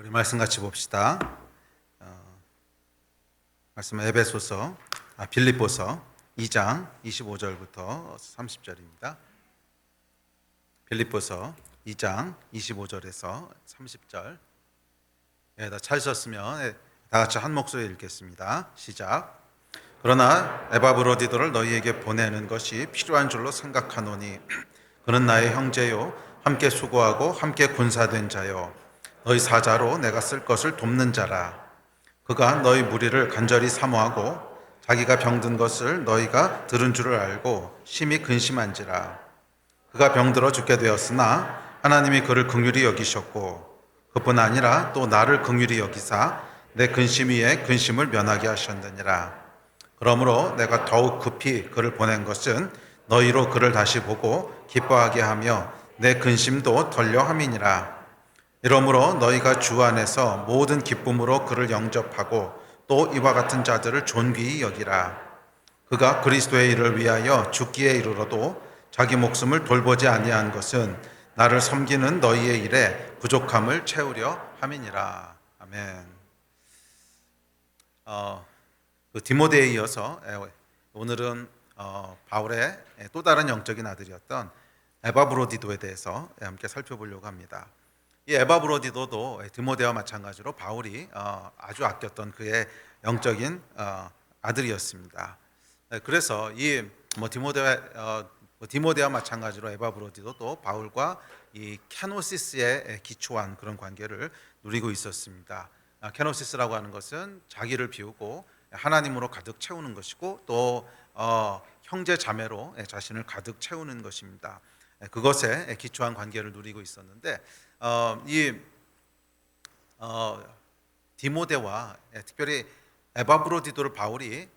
우리 말씀 같이 봅시다. 말씀은 빌립보서 2장 25절부터 30절입니다. 빌립보서 2장 25절에서 30절. 다 찾으셨으면 다 같이 한 목소리에 읽겠습니다. 시작. 그러나 에바브로디도를 너희에게 보내는 것이 필요한 줄로 생각하노니 그는 나의 형제요 함께 수고하고 함께 군사된 자요 너희 사자로 내가 쓸 것을 돕는 자라. 그가 너희 무리를 간절히 사모하고 자기가 병든 것을 너희가 들은 줄을 알고 심히 근심한지라. 그가 병들어 죽게 되었으나 하나님이 그를 긍휼히 여기셨고 그뿐 아니라 또 나를 긍휼히 여기사 내 근심 위에 근심을 면하게 하셨느니라. 그러므로 내가 더욱 급히 그를 보낸 것은 너희로 그를 다시 보고 기뻐하게 하며 내 근심도 덜려 함이니라. 이러므로 너희가 주 안에서 모든 기쁨으로 그를 영접하고 또 이와 같은 자들을 존귀히 여기라. 그가 그리스도의 일을 위하여 죽기에 이르러도 자기 목숨을 돌보지 아니한 것은 나를 섬기는 너희의 일에 부족함을 채우려 함이니라. 아멘. 디모데에 이어서 오늘은 바울의 또 다른 영적인 아들이었던 에바브로디도에 대해서 함께 살펴보려고 합니다. 이 에바브로디도도 디모데와 마찬가지로 바울이 아주 아꼈던 그의 영적인 아들이었습니다. 그래서 이 디모데와 마찬가지로 에바브로디도도 바울과 이 케노시스에 기초한 그런 관계를 누리고 있었습니다. 케노시스라고 하는 것은 자기를 비우고 하나님으로 가득 채우는 것이고 또 형제 자매로 자신을 가득 채우는 것입니다. 그것에 기초한 관계를 누리고 있었는데 이 디모데와 특별히 에바브로디도를 바울이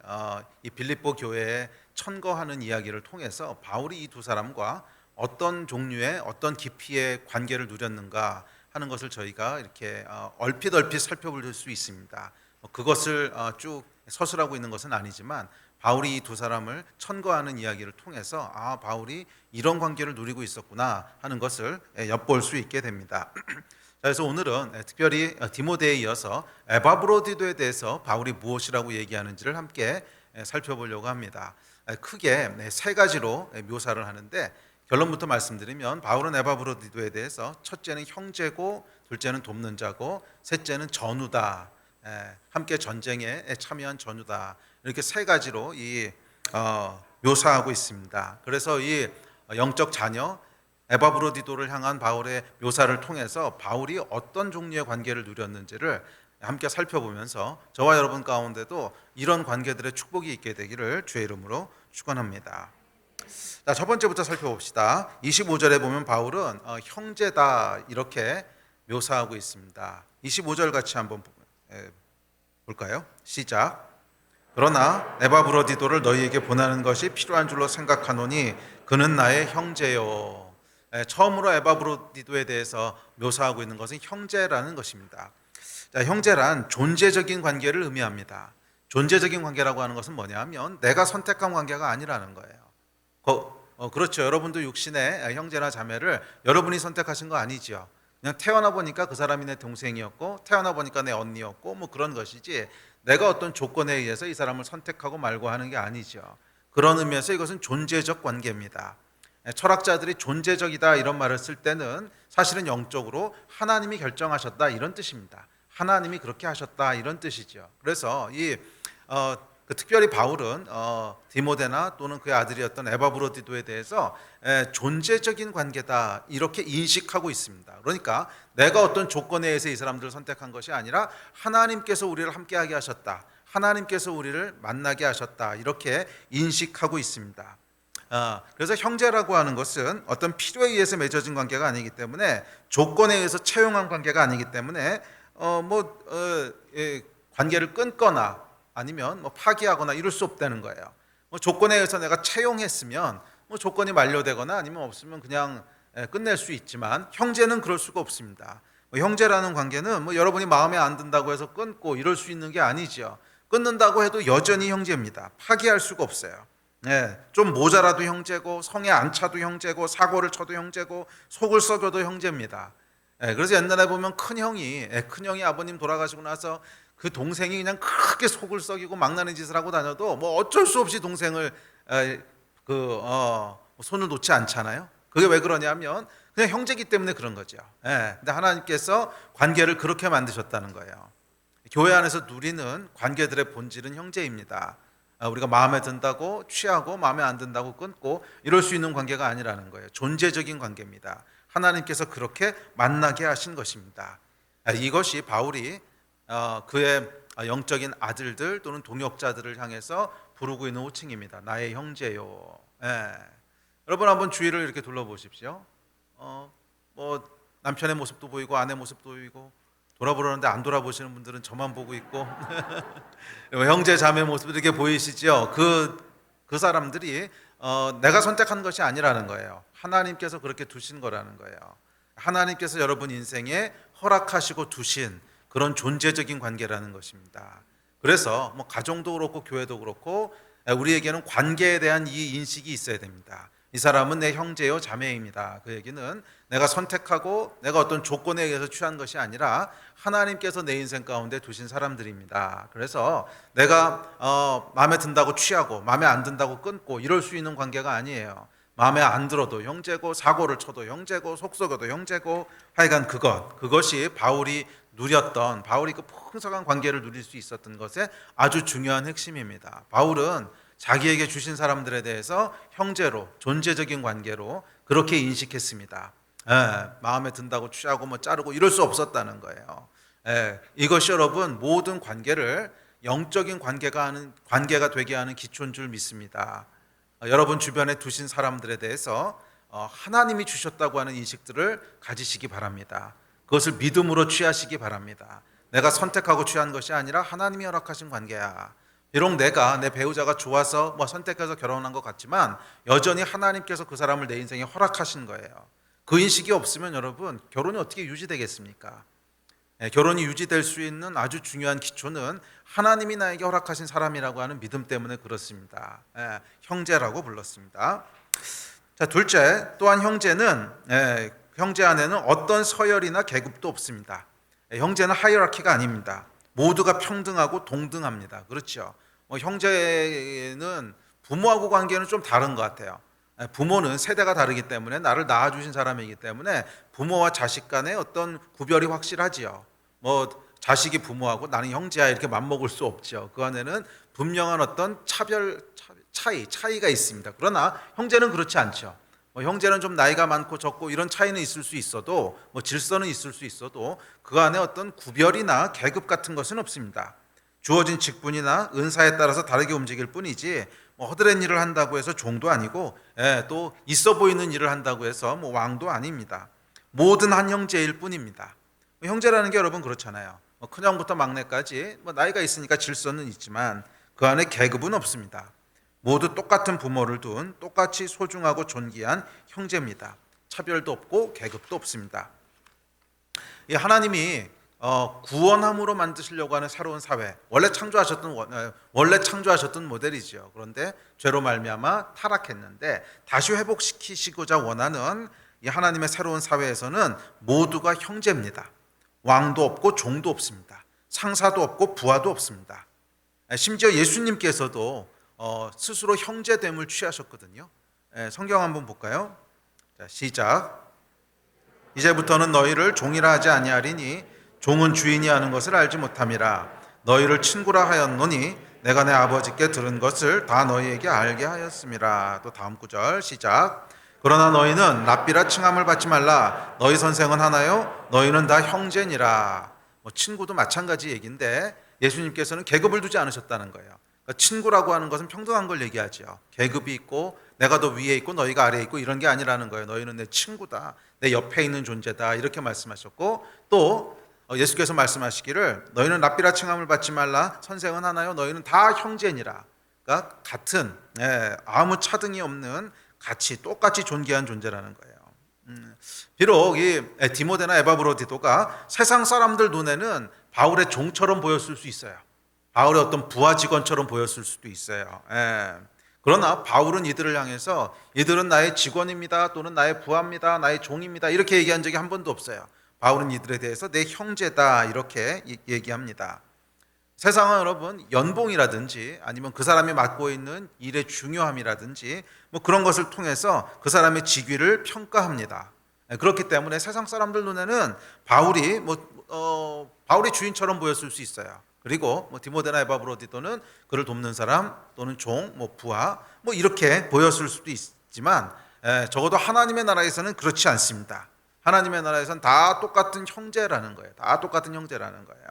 이 빌립보 교회에 천거하는 이야기를 통해서 바울이 이 두 사람과 어떤 종류의 어떤 깊이의 관계를 누렸는가 하는 것을 저희가 이렇게 얼핏 살펴볼 수 있습니다. 그것을 쭉 서술하고 있는 것은 아니지만 바울이 이 두 사람을 천거하는 이야기를 통해서 바울이 이런 관계를 누리고 있었구나 하는 것을 엿볼 수 있게 됩니다. 그래서 오늘은 특별히 디모데에 이어서 에바브로디도에 대해서 바울이 무엇이라고 얘기하는지를 함께 살펴보려고 합니다. 크게 세 가지로 묘사를 하는데 결론부터 말씀드리면 바울은 에바브로디도에 대해서 첫째는 형제고 둘째는 돕는 자고 셋째는 전우다. 함께 전쟁에 참여한 전우다. 이렇게 세 가지로 묘사하고 있습니다. 그래서 이 영적 자녀 에바브로디도를 향한 바울의 묘사를 통해서 바울이 어떤 종류의 관계를 누렸는지를 함께 살펴보면서 저와 여러분 가운데도 이런 관계들의 축복이 있게 되기를 주의 이름으로 축원합니다. 자, 첫 번째부터 살펴봅시다. 25절에 보면 바울은 형제다 이렇게 묘사하고 있습니다. 25절 같이 한번 볼까요? 시작. 그러나 에바브로디도를 너희에게 보내는 것이 필요한 줄로 생각하노니 그는 나의 형제요. 처음으로 에바브로디도에 대해서 묘사하고 있는 것은 형제라는 것입니다. 자, 형제란 존재적인 관계를 의미합니다. 존재적인 관계라고 하는 것은 뭐냐면 내가 선택한 관계가 아니라는 거예요. 그렇죠. 여러분도 육신의 형제나 자매를 여러분이 선택하신 거 아니죠. 그냥 태어나 보니까 그 사람이 내 동생이었고 태어나 보니까 내 언니였고 뭐 그런 것이지 내가 어떤 조건에 의해서 이 사람을 선택하고 말고 하는 게 아니죠. 그런 의미에서 이것은 존재적 관계입니다. 철학자들이 존재적이다 이런 말을 쓸 때는 사실은 영적으로 하나님이 결정하셨다 이런 뜻입니다. 하나님이 그렇게 하셨다 이런 뜻이죠. 그래서 특별히 바울은 디모데나 또는 그의 아들이었던 에바브로디도에 대해서 존재적인 관계다 이렇게 인식하고 있습니다. 그러니까 내가 어떤 조건에 의해서 이 사람들을 선택한 것이 아니라 하나님께서 우리를 함께하게 하셨다. 하나님께서 우리를 만나게 하셨다. 이렇게 인식하고 있습니다. 그래서 형제라고 하는 것은 어떤 필요에 의해서 맺어진 관계가 아니기 때문에 조건에 의해서 채용한 관계가 아니기 때문에 관계를 끊거나 아니면 파기하거나 이럴 수 없다는 거예요. 조건에 의해서 내가 채용했으면 조건이 만료되거나 아니면 없으면 그냥 끝낼 수 있지만 형제는 그럴 수가 없습니다. 형제라는 관계는 여러분이 마음에 안 든다고 해서 끊고 이럴 수 있는 게 아니죠. 끊는다고 해도 여전히 형제입니다. 파기할 수가 없어요. 좀 모자라도 형제고 성에 안 차도 형제고 사고를 쳐도 형제고 속을 썩여도 형제입니다. 그래서 옛날에 보면 큰 형이 아버님 돌아가시고 나서 그 동생이 그냥 크게 속을 썩이고 망나니 짓을 하고 다녀도 뭐 어쩔 수 없이 동생을 손을 놓지 않잖아요. 그게 왜 그러냐면 그냥 형제기 때문에 그런 거죠. 근데 하나님께서 관계를 그렇게 만드셨다는 거예요. 교회 안에서 누리는 관계들의 본질은 형제입니다. 우리가 마음에 든다고 취하고 마음에 안 든다고 끊고 이럴 수 있는 관계가 아니라는 거예요. 존재적인 관계입니다. 하나님께서 그렇게 만나게 하신 것입니다. 이것이 바울이 그의 영적인 아들들 또는 동역자들을 향해서 부르고 있는 호칭입니다. 나의 형제요. 여러분 한번 주위를 이렇게 둘러보십시오. 뭐 남편의 모습도 보이고 아내 모습도 보이고 돌아보려는데 안 돌아보시는 분들은 저만 보고 있고 형제 자매 모습 이렇게 보이시죠? 그 사람들이 내가 선택한 것이 아니라는 거예요. 하나님께서 그렇게 두신 거라는 거예요. 하나님께서 여러분 인생에 허락하시고 두신 그런 존재적인 관계라는 것입니다. 그래서 뭐 가정도 그렇고 교회도 그렇고 우리에게는 관계에 대한 이 인식이 있어야 됩니다. 이 사람은 내 형제요 자매입니다. 그 얘기는 내가 선택하고 내가 어떤 조건에 의해서 취한 것이 아니라 하나님께서 내 인생 가운데 두신 사람들입니다. 그래서 내가 마음에 든다고 취하고 마음에 안 든다고 끊고 이럴 수 있는 관계가 아니에요. 마음에 안 들어도 형제고 사고를 쳐도 형제고 속 썩여도 형제고 하여간 그것이 바울이 누렸던 바울이 그 풍성한 관계를 누릴 수 있었던 것의 아주 중요한 핵심입니다. 바울은 자기에게 주신 사람들에 대해서 형제로 존재적인 관계로 그렇게 인식했습니다. 마음에 든다고 취하고 뭐 자르고 이럴 수 없었다는 거예요. 이것이 여러분 모든 관계를 영적인 관계가 되게 하는 기초인 줄 믿습니다. 여러분 주변에 두신 사람들에 대해서 하나님이 주셨다고 하는 인식들을 가지시기 바랍니다. 그것을 믿음으로 취하시기 바랍니다. 내가 선택하고 취한 것이 아니라 하나님이 허락하신 관계야. 비록 내가 내 배우자가 좋아서 뭐 선택해서 결혼한 것 같지만 여전히 하나님께서 그 사람을 내 인생에 허락하신 거예요. 그 인식이 없으면 여러분 결혼이 어떻게 유지되겠습니까? 결혼이 유지될 수 있는 아주 중요한 기초는 하나님이 나에게 허락하신 사람이라고 하는 믿음 때문에 그렇습니다. 형제라고 불렀습니다. 자, 둘째, 또한 형제 안에는 어떤 서열이나 계급도 없습니다. 형제는 하이라키가 아닙니다. 모두가 평등하고 동등합니다. 그렇죠. 형제는 부모하고 관계는 좀 다른 것 같아요. 부모는 세대가 다르기 때문에 나를 낳아주신 사람이기 때문에 부모와 자식 간의 어떤 구별이 확실하지요. 자식이 부모하고 나는 형제야 이렇게 맞먹을 수 없죠. 그 안에는 분명한 어떤 차이가 있습니다. 그러나 형제는 그렇지 않죠. 형제는 좀 나이가 많고 적고 이런 차이는 있을 수 있어도 질서는 있을 수 있어도 그 안에 어떤 구별이나 계급 같은 것은 없습니다. 주어진 직분이나 은사에 따라서 다르게 움직일 뿐이지 허드렛 일을 한다고 해서 종도 아니고 또 있어 보이는 일을 한다고 해서 왕도 아닙니다. 모든 한 형제일 뿐입니다. 형제라는 게 여러분 그렇잖아요. 큰형부터 막내까지 나이가 있으니까 질서는 있지만 그 안에 계급은 없습니다. 모두 똑같은 부모를 둔 똑같이 소중하고 존귀한 형제입니다. 차별도 없고 계급도 없습니다. 하나님이 구원함으로 만드시려고 하는 새로운 사회, 원래 창조하셨던 모델이죠. 그런데 죄로 말미암아 타락했는데 다시 회복시키시고자 원하는 이 하나님의 새로운 사회에서는 모두가 형제입니다. 왕도 없고 종도 없습니다. 상사도 없고 부하도 없습니다. 심지어 예수님께서도 스스로 형제됨을 취하셨거든요. 성경 한번 볼까요? 자, 시작. 이제부터는 너희를 종이라 하지 아니하리니 종은 주인이 하는 것을 알지 못함이라. 너희를 친구라 하였노니 내가 내 아버지께 들은 것을 다 너희에게 알게 하였음이라. 또 다음 구절 시작. 그러나 너희는 랍비라 칭함을 받지 말라. 너희 선생은 하나요? 너희는 다 형제니라. 친구도 마찬가지 얘기인데 예수님께서는 계급을 두지 않으셨다는 거예요. 친구라고 하는 것은 평등한 걸 얘기하죠. 계급이 있고 내가 더 위에 있고 너희가 아래에 있고 이런 게 아니라는 거예요. 너희는 내 친구다. 내 옆에 있는 존재다. 이렇게 말씀하셨고 또 예수께서 말씀하시기를 너희는 랍비라 칭함을 받지 말라. 선생은 하나요? 너희는 다 형제니라. 그러니까 같은 아무 차등이 없는 같이 똑같이 존귀한 존재라는 거예요. 비록 이 디모데나 에바브로디도가 세상 사람들 눈에는 바울의 종처럼 보였을 수 있어요. 바울의 어떤 부하 직원처럼 보였을 수도 있어요. 그러나 바울은 이들을 향해서 이들은 나의 직원입니다 또는 나의 부하입니다 나의 종입니다 이렇게 얘기한 적이 한 번도 없어요. 바울은 이들에 대해서 내 형제다 이렇게 얘기합니다. 세상은 여러분 연봉이라든지 아니면 그 사람이 맡고 있는 일의 중요함이라든지 뭐 그런 것을 통해서 그 사람의 직위를 평가합니다. 그렇기 때문에 세상 사람들 눈에는 바울이 바울이 주인처럼 보였을 수 있어요. 그리고 디모데나 에바브로디도는 그를 돕는 사람 또는 종, 부하 이렇게 보였을 수도 있지만 적어도 하나님의 나라에서는 그렇지 않습니다. 하나님의 나라에서는 다 똑같은 형제라는 거예요. 다 똑같은 형제라는 거예요.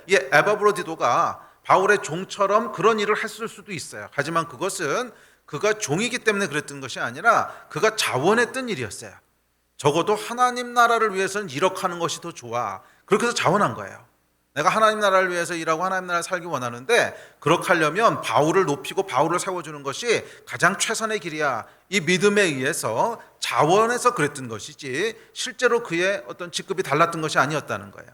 이 에바브로디도가 바울의 종처럼 그런 일을 했을 수도 있어요. 하지만 그것은 그가 종이기 때문에 그랬던 것이 아니라 그가 자원했던 일이었어요. 적어도 하나님 나라를 위해서는 이렇게 하는 것이 더 좋아. 그렇게 해서 자원한 거예요. 내가 하나님 나라를 위해서 일하고 하나님 나라를 살기 원하는데 그렇게 하려면 바울을 높이고 바울을 세워주는 것이 가장 최선의 길이야. 이 믿음에 의해서 자원해서 그랬던 것이지 실제로 그의 어떤 직급이 달랐던 것이 아니었다는 거예요.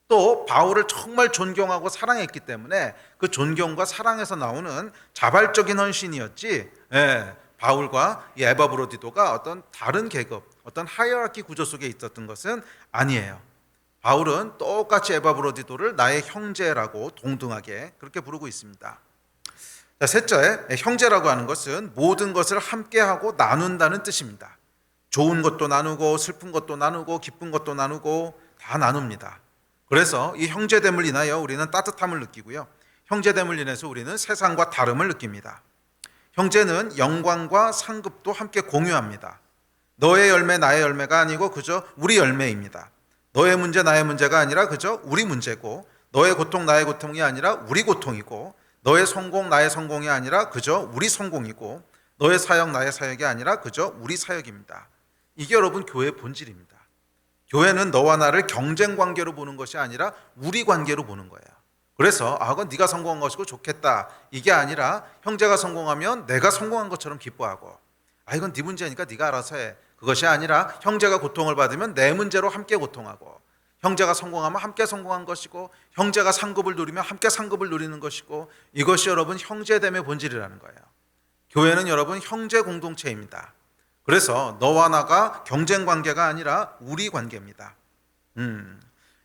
또 바울을 정말 존경하고 사랑했기 때문에 그 존경과 사랑에서 나오는 자발적인 헌신이었지 바울과 이 에바브로디도가 어떤 다른 계급, 어떤 하이어라키 구조 속에 있었던 것은 아니에요. 바울은 똑같이 에바브로디도를 나의 형제라고 동등하게 그렇게 부르고 있습니다. 자, 셋째, 형제라고 하는 것은 모든 것을 함께하고 나눈다는 뜻입니다. 좋은 것도 나누고 슬픈 것도 나누고 기쁜 것도 나누고 다 나눕니다. 그래서 이 형제됨을 인하여 우리는 따뜻함을 느끼고요. 형제됨을 인해서 우리는 세상과 다름을 느낍니다. 형제는 영광과 상급도 함께 공유합니다. 너의 열매 나의 열매가 아니고 그저 우리 열매입니다. 너의 문제 나의 문제가 아니라 그저 우리 문제고 너의 고통 나의 고통이 아니라 우리 고통이고 너의 성공 나의 성공이 아니라 그저 우리 성공이고 너의 사역 나의 사역이 아니라 그저 우리 사역입니다. 이게 여러분 교회의 본질입니다. 교회는 너와 나를 경쟁 관계로 보는 것이 아니라 우리 관계로 보는 거예요. 그래서 그건 네가 성공한 것이고 좋겠다 이게 아니라 형제가 성공하면 내가 성공한 것처럼 기뻐하고 이건 네 문제니까 네가 알아서 해. 그것이 아니라 형제가 고통을 받으면 내 문제로 함께 고통하고 형제가 성공하면 함께 성공한 것이고 형제가 상급을 누리면 함께 상급을 누리는 것이고 이것이 여러분 형제됨의 본질이라는 거예요. 교회는 여러분 형제 공동체입니다. 그래서 너와 나가 경쟁 관계가 아니라 우리 관계입니다.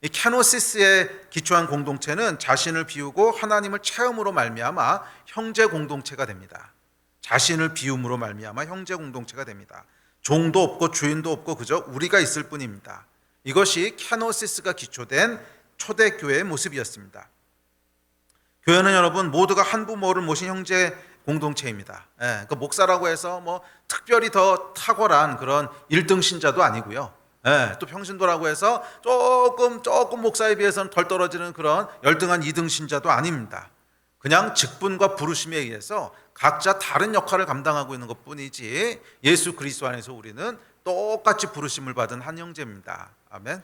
이 캐노시스에 기초한 공동체는 자신을 비우고 하나님을 체험으로 말미암아 형제 공동체가 됩니다. 자신을 비움으로 말미암아 형제 공동체가 됩니다. 종도 없고 주인도 없고 그저 우리가 있을 뿐입니다. 이것이 캐노시스가 기초된 초대교회의 모습이었습니다. 교회는 여러분 모두가 한 부모를 모신 형제 공동체입니다. 그러니까 목사라고 해서 특별히 더 탁월한 그런 1등 신자도 아니고요. 또 평신도라고 해서 조금 목사에 비해서는 덜 떨어지는 그런 열등한 2등 신자도 아닙니다. 그냥 직분과 부르심에 의해서 각자 다른 역할을 감당하고 있는 것뿐이지 예수 그리스도 안에서 우리는 똑같이 부르심을 받은 한 형제입니다. 아멘.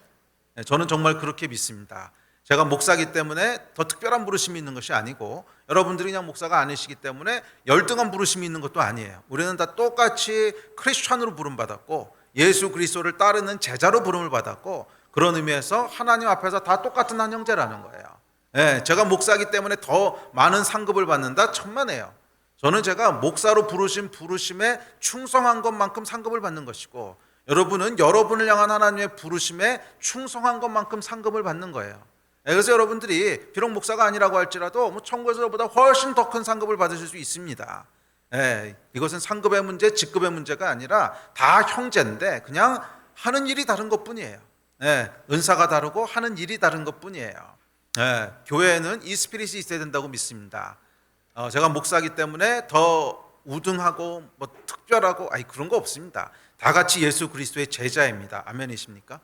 저는 정말 그렇게 믿습니다. 제가 목사기 때문에 더 특별한 부르심이 있는 것이 아니고 여러분들이 그냥 목사가 아니시기 때문에 열등한 부르심이 있는 것도 아니에요. 우리는 다 똑같이 크리스찬으로 부름받았고 예수 그리스도를 따르는 제자로 부름을 받았고 그런 의미에서 하나님 앞에서 다 똑같은 한 형제라는 거예요. 제가 목사기 때문에 더 많은 상급을 받는다? 천만에요. 저는 제가 목사로 부르신 부르심에 충성한 것만큼 상급을 받는 것이고 여러분은 여러분을 향한 하나님의 부르심에 충성한 것만큼 상급을 받는 거예요. 그래서 여러분들이 비록 목사가 아니라고 할지라도 천국에서보다 훨씬 더 큰 상급을 받으실 수 있습니다. 이것은 상급의 문제, 직급의 문제가 아니라 다 형제인데 그냥 하는 일이 다른 것뿐이에요. 은사가 다르고 하는 일이 다른 것뿐이에요. 교회에는 이 스피릿이 있어야 된다고 믿습니다. 제가 목사이기 때문에 더 우등하고 특별하고 그런 거 없습니다. 다 같이 예수 그리스도의 제자입니다. 아멘이십니까?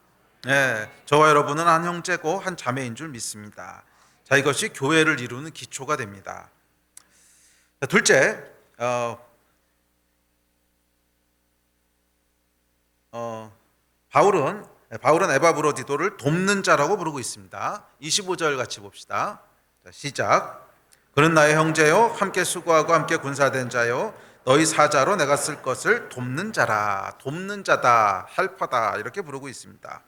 저와 여러분은 한 형제고 한 자매인 줄 믿습니다. 자, 이것이 교회를 이루는 기초가 됩니다. 자, 둘째, 바울은 에바브로디도를 돕는 자라고 부르고 있습니다. 25절 같이 봅시다. 자, 시작. 그는 나의 형제요 함께 수고하고 함께 군사된 자요 너희 사자로 내가 쓸 것을 돕는 자라. 돕는 자다, 헬퍼다 이렇게 부르고 있습니다.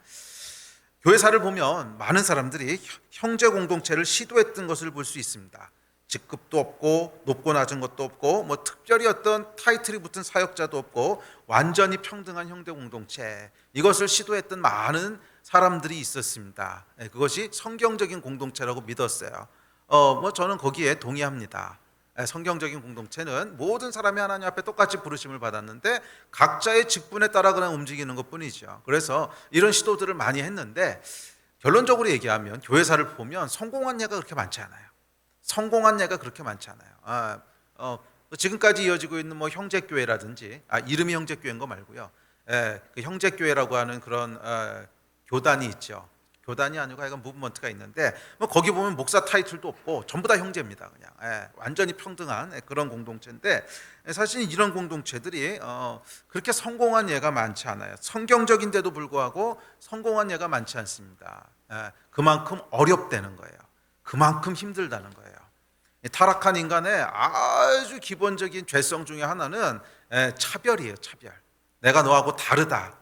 교회사를 보면 많은 사람들이 형제 공동체를 시도했던 것을 볼 수 있습니다. 직급도 없고 높고 낮은 것도 없고 특별히 어떤 타이틀이 붙은 사역자도 없고 완전히 평등한 형제 공동체, 이것을 시도했던 많은 사람들이 있었습니다. 그것이 성경적인 공동체라고 믿었어요. 저는 거기에 동의합니다. 성경적인 공동체는 모든 사람이 하나님 앞에 똑같이 부르심을 받았는데 각자의 직분에 따라 그냥 움직이는 것뿐이죠. 그래서 이런 시도들을 많이 했는데 결론적으로 얘기하면 교회사를 보면 성공한 예가 그렇게 많지 않아요. 성공한 예가 그렇게 많지 않아요. 지금까지 이어지고 있는 뭐 형제교회라든지 이름이 형제교회인 거 말고요. 그 형제교회라고 하는 그런 교단이 있죠. 교단이 아니고 약간 무브먼트가 있는데 뭐 거기 보면 목사 타이틀도 없고 전부 다 형제입니다. 그냥 완전히 평등한 그런 공동체인데 사실 이런 공동체들이 그렇게 성공한 예가 많지 않아요. 성경적인데도 불구하고 성공한 예가 많지 않습니다. 그만큼 어렵다는 거예요. 그만큼 힘들다는 거예요. 타락한 인간의 아주 기본적인 죄성 중에 하나는 차별이에요. 차별. 내가 너하고 다르다.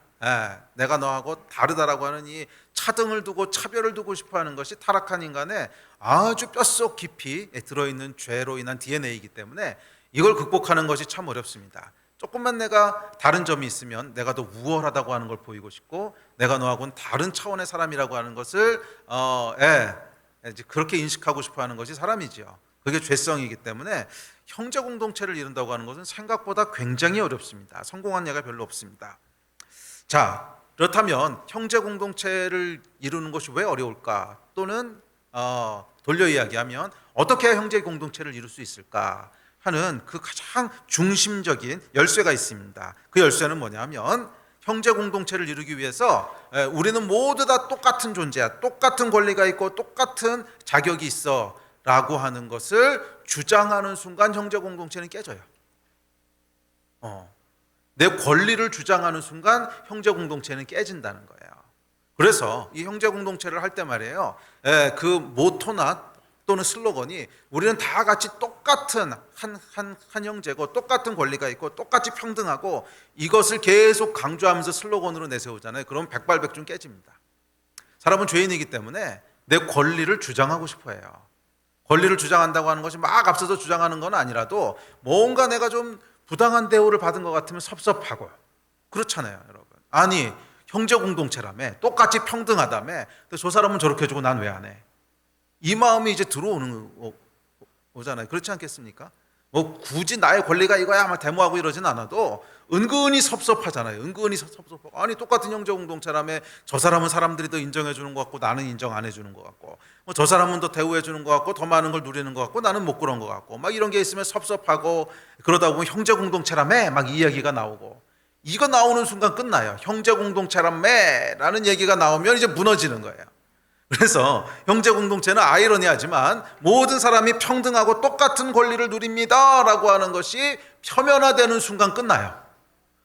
내가 너하고 다르다라고 하는 이 차등을 두고 차별을 두고 싶어하는 것이 타락한 인간의 아주 뼛속 깊이 들어있는 죄로 인한 DNA이기 때문에 이걸 극복하는 것이 참 어렵습니다. 조금만 내가 다른 점이 있으면 내가 더 우월하다고 하는 걸 보이고 싶고 내가 너하고는 다른 차원의 사람이라고 하는 것을 그렇게 인식하고 싶어하는 것이 사람이죠. 그게 죄성이기 때문에 형제 공동체를 이룬다고 하는 것은 생각보다 굉장히 어렵습니다. 성공한 예가 별로 없습니다. 자, 그렇다면 형제 공동체를 이루는 것이 왜 어려울까? 또는 돌려 이야기하면 어떻게 해야 형제 공동체를 이룰 수 있을까 하는 그 가장 중심적인 열쇠가 있습니다. 그 열쇠는 뭐냐면 형제 공동체를 이루기 위해서 우리는 모두 다 똑같은 존재야, 똑같은 권리가 있고 똑같은 자격이 있어 라고 하는 것을 주장하는 순간 형제 공동체는 깨져요. 내 권리를 주장하는 순간 형제 공동체는 깨진다는 거예요. 그래서 이 형제 공동체를 할 때 말이에요. 그 모토나 또는 슬로건이 우리는 다 같이 똑같은 한 형제고 똑같은 권리가 있고 똑같이 평등하고 이것을 계속 강조하면서 슬로건으로 내세우잖아요. 그럼 백발백중 깨집니다. 사람은 죄인이기 때문에 내 권리를 주장하고 싶어 해요. 권리를 주장한다고 하는 것이 막 앞서서 주장하는 건 아니라도 뭔가 내가 좀 부당한 대우를 받은 것 같으면 섭섭하고 그렇잖아요, 여러분. 아니 형제 공동체라며 똑같이 평등하다며 근데 저 사람은 저렇게 해주고 난 왜 안 해? 이 마음이 이제 들어오는 오잖아요. 그렇지 않겠습니까? 뭐 굳이 나의 권리가 이거야 막 데모하고 이러진 않아도 은근히 섭섭하잖아요. 은근히 섭섭하고 아니 똑같은 형제 공동체라며 저 사람은 사람들이 더 인정해 주는 것 같고 나는 인정 안 해주는 것 같고 뭐 저 사람은 더 대우해 주는 것 같고 더 많은 걸 누리는 것 같고 나는 못 그런 것 같고 막 이런 게 있으면 섭섭하고 그러다 보면 형제 공동체라며 막 이야기가 나오고 이거 나오는 순간 끝나요. 형제 공동체라며 라는 얘기가 나오면 이제 무너지는 거예요. 그래서 형제 공동체는 아이러니하지만 모든 사람이 평등하고 똑같은 권리를 누립니다 라고 하는 것이 표면화되는 순간 끝나요.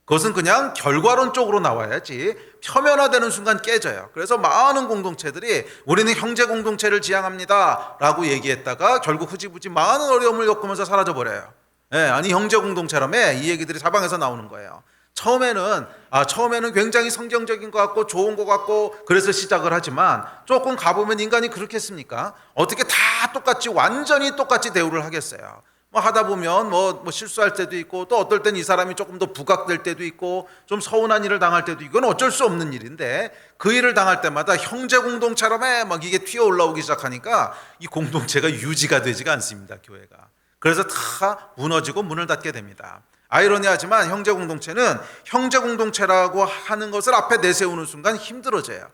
그것은 그냥 결과론적으로 나와야지 표면화되는 순간 깨져요. 그래서 많은 공동체들이 우리는 형제 공동체를 지향합니다 라고 얘기했다가 결국 흐지부지 많은 어려움을 겪으면서 사라져버려요. 아니 형제 공동체라며 이 얘기들이 사방에서 나오는 거예요. 처음에는 굉장히 성경적인 것 같고 좋은 것 같고 그래서 시작을 하지만 조금 가보면 인간이 그렇겠습니까? 어떻게 다 똑같이 완전히 똑같이 대우를 하겠어요? 뭐 하다 보면 뭐 실수할 때도 있고 또 어떨 땐 이 사람이 조금 더 부각될 때도 있고 좀 서운한 일을 당할 때도 있고 이건 어쩔 수 없는 일인데 그 일을 당할 때마다 형제 공동체라며 막 이게 튀어 올라오기 시작하니까 이 공동체가 유지가 되지가 않습니다. 교회가. 그래서 다 무너지고 문을 닫게 됩니다. 아이러니하지만 형제 공동체는 형제 공동체라고 하는 것을 앞에 내세우는 순간 힘들어져요.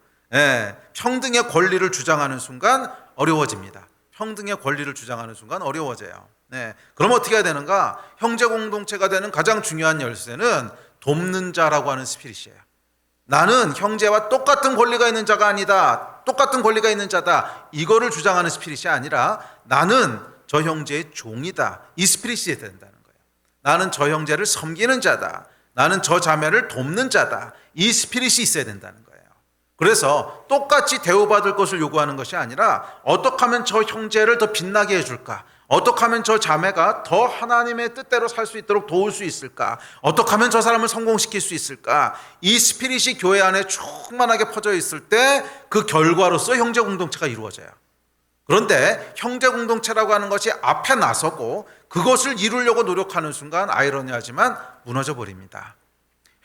평등의 권리를 주장하는 순간 어려워집니다. 평등의 권리를 주장하는 순간 어려워져요. 그럼 어떻게 해야 되는가? 형제 공동체가 되는 가장 중요한 열쇠는 돕는 자라고 하는 스피릿이에요. 나는 형제와 똑같은 권리가 있는 자가 아니다. 똑같은 권리가 있는 자다. 이거를 주장하는 스피릿이 아니라 나는 저 형제의 종이다. 이 스피릿이 된다는 거예요. 나는 저 형제를 섬기는 자다. 나는 저 자매를 돕는 자다. 이 스피릿이 있어야 된다는 거예요. 그래서 똑같이 대우받을 것을 요구하는 것이 아니라 어떻게 하면 저 형제를 더 빛나게 해줄까? 어떻게 하면 저 자매가 더 하나님의 뜻대로 살 수 있도록 도울 수 있을까? 어떻게 하면 저 사람을 성공시킬 수 있을까? 이 스피릿이 교회 안에 충만하게 퍼져 있을 때 그 결과로서 형제 공동체가 이루어져요. 그런데 형제 공동체라고 하는 것이 앞에 나서고 그것을 이루려고 노력하는 순간 아이러니하지만 무너져 버립니다.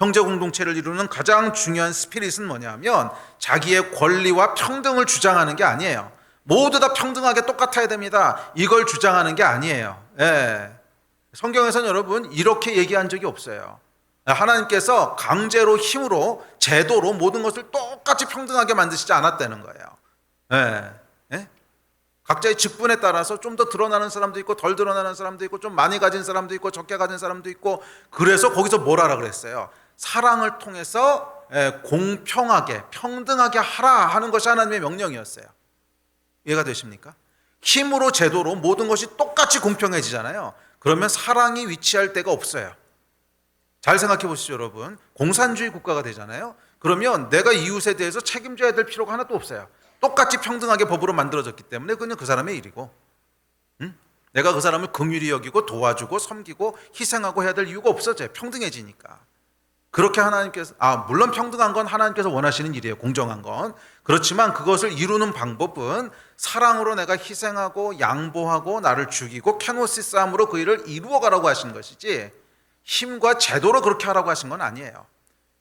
형제 공동체를 이루는 가장 중요한 스피릿은 뭐냐면 자기의 권리와 평등을 주장하는 게 아니에요. 모두 다 평등하게 똑같아야 됩니다. 이걸 주장하는 게 아니에요. 예. 성경에서는 여러분 이렇게 얘기한 적이 없어요. 하나님께서 강제로 힘으로 제도로 모든 것을 똑같이 평등하게 만드시지 않았다는 거예요. 예. 예? 각자의 직분에 따라서 좀 더 드러나는 사람도 있고 덜 드러나는 사람도 있고 좀 많이 가진 사람도 있고 적게 가진 사람도 있고, 그래서 거기서 뭘 하라 그랬어요? 사랑을 통해서 공평하게 평등하게 하라 하는 것이 하나님의 명령이었어요. 이해가 되십니까? 힘으로 제도로 모든 것이 똑같이 공평해지잖아요. 그러면 사랑이 위치할 데가 없어요. 잘 생각해 보시죠, 여러분. 공산주의 국가가 되잖아요. 그러면 내가 이웃에 대해서 책임져야 될 필요가 하나도 없어요. 똑같이 평등하게 법으로 만들어졌기 때문에 그냥 그 사람의 일이고, 내가 그 사람을 긍휼히 여기고 도와주고 섬기고 희생하고 해야 될 이유가 없어져요. 평등해지니까. 그렇게 하나님께서, 물론 평등한 건 하나님께서 원하시는 일이에요. 공정한 건. 그렇지만 그것을 이루는 방법은 사랑으로 내가 희생하고 양보하고 나를 죽이고 케노시스함으로 그 일을 이루어가라고 하신 것이지, 힘과 제도로 그렇게 하라고 하신 건 아니에요.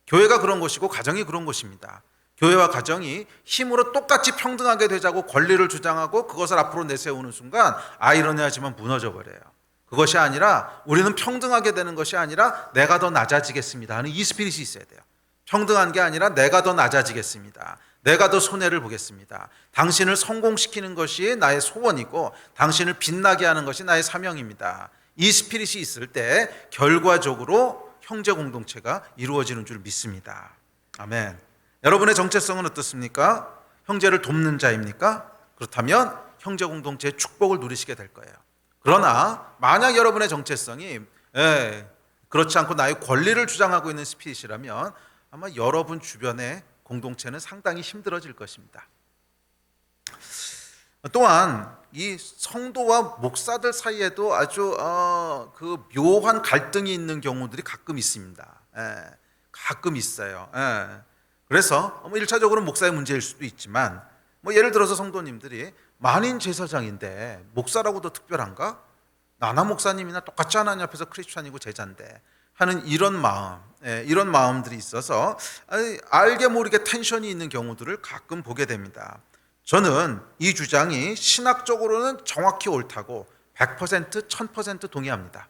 교회가 그런 것이고 가정이 그런 것입니다. 교회와 가정이 힘으로 똑같이 평등하게 되자고 권리를 주장하고 그것을 앞으로 내세우는 순간 아이러니하지만 무너져 버려요. 그것이 아니라, 우리는 평등하게 되는 것이 아니라 내가 더 낮아지겠습니다 하는 이 스피릿이 있어야 돼요. 평등한 게 아니라 내가 더 낮아지겠습니다. 내가 더 손해를 보겠습니다. 당신을 성공시키는 것이 나의 소원이고 당신을 빛나게 하는 것이 나의 사명입니다. 이 스피릿이 있을 때 결과적으로 형제 공동체가 이루어지는 줄 믿습니다. 아멘. 여러분의 정체성은 어떻습니까? 형제를 돕는 자입니까? 그렇다면 형제 공동체의 축복을 누리시게 될 거예요. 그러나 만약 여러분의 정체성이 그렇지 않고 나의 권리를 주장하고 있는 스피릿이라면 아마 여러분 주변의 공동체는 상당히 힘들어질 것입니다. 또한 이 성도와 목사들 사이에도 아주 그 묘한 갈등이 있는 경우들이 가끔 있습니다. 가끔 있어요. 그래서 1차적으로 목사의 문제일 수도 있지만, 예를 들어서 성도님들이 만인 제사장인데 목사라고 더 특별한가? 나나 목사님이나 똑같지 하나님 앞에서 크리스찬이고 제자인데 하는 이런 마음, 이런 마음들이 있어서 알게 모르게 텐션이 있는 경우들을 가끔 보게 됩니다. 저는 이 주장이 신학적으로는 정확히 옳다고 100%, 1000% 동의합니다.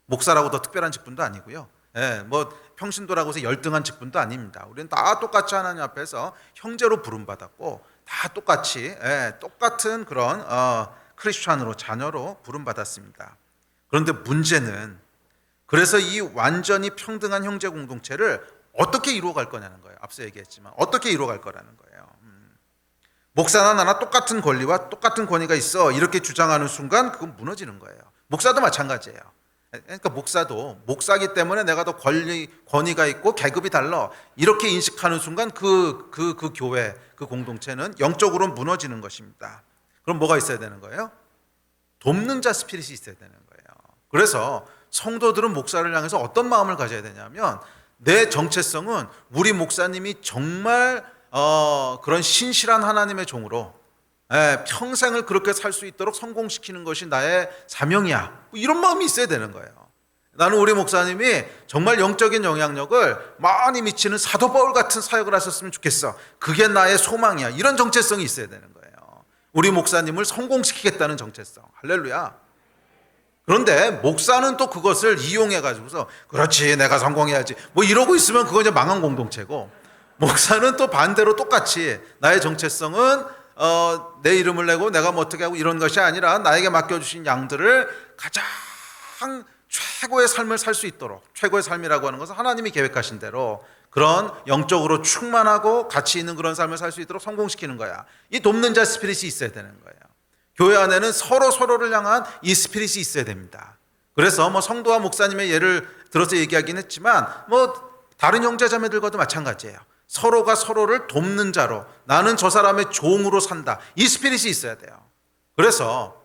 목사라고 더 특별한 직분도 아니고요. 평신도라고 해서 열등한 직분도 아닙니다. 우리는 다 똑같이 하나님 앞에서 형제로 부름받았고 다 똑같이 똑같은 그런 크리스찬으로, 자녀로 부름받았습니다. 그런데 문제는, 그래서 이 완전히 평등한 형제 공동체를 어떻게 이루어갈 거냐는 거예요. 앞서 얘기했지만 어떻게 이루어갈 거라는 거예요. 목사나 나나 똑같은 권리와 똑같은 권위가 있어 이렇게 주장하는 순간 그건 무너지는 거예요. 목사도 마찬가지예요. 그러니까 목사도 목사기 때문에 내가 더 권위가 있고 계급이 달라 이렇게 인식하는 순간 그 교회, 그 공동체는 영적으로 무너지는 것입니다. 그럼 뭐가 있어야 되는 거예요? 돕는 자 스피릿이 있어야 되는 거예요. 그래서 성도들은 목사를 향해서 어떤 마음을 가져야 되냐면, 내 정체성은 우리 목사님이 정말 그런 신실한 하나님의 종으로 평생을 그렇게 살 수 있도록 성공시키는 것이 나의 사명이야, 이런 마음이 있어야 되는 거예요. 나는 우리 목사님이 정말 영적인 영향력을 많이 미치는 사도 바울 같은 사역을 하셨으면 좋겠어, 그게 나의 소망이야, 이런 정체성이 있어야 되는 거예요. 우리 목사님을 성공시키겠다는 정체성. 할렐루야. 그런데 목사는 또 그것을 이용해 가지고서 그렇지 내가 성공해야지 이러고 있으면 그건 이제 망한 공동체고, 목사는 또 반대로 똑같이 나의 정체성은 내 이름을 내고 내가 어떻게 하고 이런 것이 아니라 나에게 맡겨주신 양들을 가장 최고의 삶을 살 수 있도록, 최고의 삶이라고 하는 것은 하나님이 계획하신 대로 그런 영적으로 충만하고 가치 있는 그런 삶을 살 수 있도록 성공시키는 거야. 이 돕는 자 스피릿이 있어야 되는 거예요. 교회 안에는 서로를 향한 이 스피릿이 있어야 됩니다. 그래서 성도와 목사님의 예를 들어서 얘기하긴 했지만 다른 형제자매들과도 마찬가지예요. 서로가 서로를 돕는 자로, 나는 저 사람의 종으로 산다, 이 스피릿이 있어야 돼요. 그래서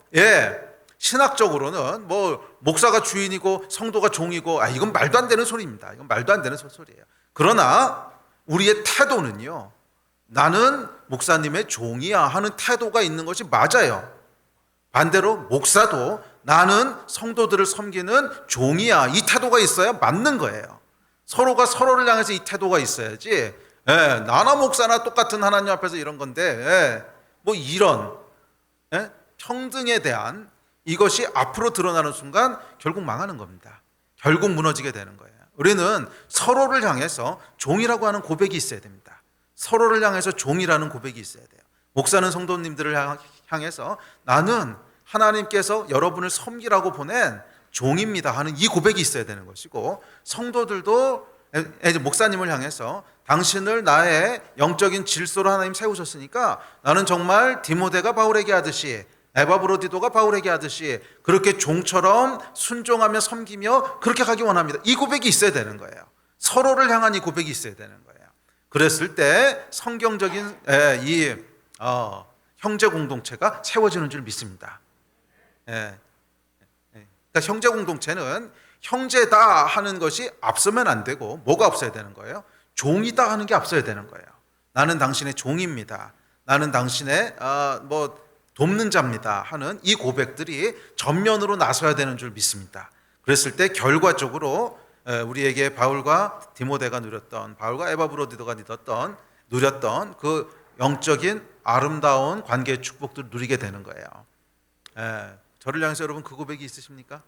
신학적으로는 목사가 주인이고 성도가 종이고 이건 말도 안 되는 소리입니다. 이건 말도 안 되는 소리예요. 그러나 우리의 태도는요, 나는 목사님의 종이야 하는 태도가 있는 것이 맞아요. 반대로 목사도 나는 성도들을 섬기는 종이야, 이 태도가 있어야 맞는 거예요. 서로가 서로를 향해서 이 태도가 있어야지. 예, 나나 목사나 똑같은 하나님 앞에서 이런 건데, 예, 뭐 이런, 예, 평등에 대한 이것이 앞으로 드러나는 순간 결국 망하는 겁니다. 결국 무너지게 되는 거예요. 우리는 서로를 향해서 종이라고 하는 고백이 있어야 됩니다. 서로를 향해서 종이라는 고백이 있어야 돼요. 목사는 성도님들을 향해서 나는 하나님께서 여러분을 섬기라고 보낸 종입니다 하는 이 고백이 있어야 되는 것이고, 성도들도 목사님을 향해서 당신을 나의 영적인 질서로 하나님 세우셨으니까 나는 정말 디모데가 바울에게 하듯이, 에바브로디도가 바울에게 하듯이 그렇게 종처럼 순종하며 섬기며 그렇게 가기 원합니다. 이 고백이 있어야 되는 거예요. 서로를 향한 이 고백이 있어야 되는 거예요. 그랬을 때 성경적인 이 형제 공동체가 세워지는 줄 믿습니다. 그러니까 형제 공동체는 형제다 하는 것이 앞서면 안 되고, 뭐가 앞서야 되는 거예요? 종이다 하는 게 앞서야 되는 거예요. 나는 당신의 종입니다. 나는 당신의 돕는 자입니다 하는 이 고백들이 전면으로 나서야 되는 줄 믿습니다. 그랬을 때 결과적으로 우리에게 바울과 디모데가 누렸던, 바울과 에바브로디도가 누렸던 그 영적인 아름다운 관계의 축복들을 누리게 되는 거예요. 저를 향해서 여러분 그 고백이 있으십니까?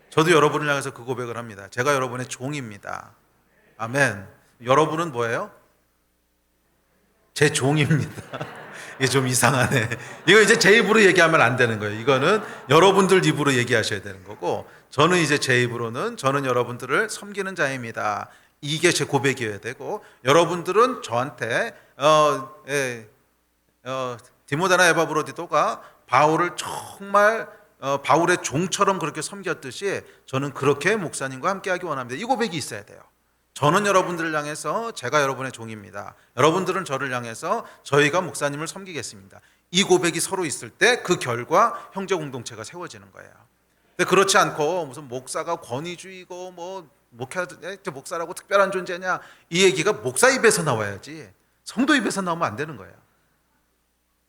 저도 여러분을 향해서 그 고백을 합니다. 제가 여러분의 종입니다. 아멘. 여러분은 뭐예요? 제 종입니다. 이게 좀 이상하네. 이거 이제 제 입으로 얘기하면 안 되는 거예요. 이거는 여러분들 입으로 얘기하셔야 되는 거고, 저는 이제 제 입으로는 저는 여러분들을 섬기는 자입니다. 이게 제 고백이어야 되고, 여러분들은 저한테 디모데나 에바브로디도가 바울을 정말 바울의 종처럼 그렇게 섬겼듯이 저는 그렇게 목사님과 함께하기 원합니다. 이 고백이 있어야 돼요. 저는 여러분들을 향해서 제가 여러분의 종입니다. 여러분들은 저를 향해서 저희가 목사님을 섬기겠습니다. 이 고백이 서로 있을 때 그 결과 형제 공동체가 세워지는 거예요. 근데 그렇지 않고 무슨 목사가 권위주의고 뭐 목사라고 특별한 존재냐, 이 얘기가 목사 입에서 나와야지 성도 입에서 나오면 안 되는 거예요.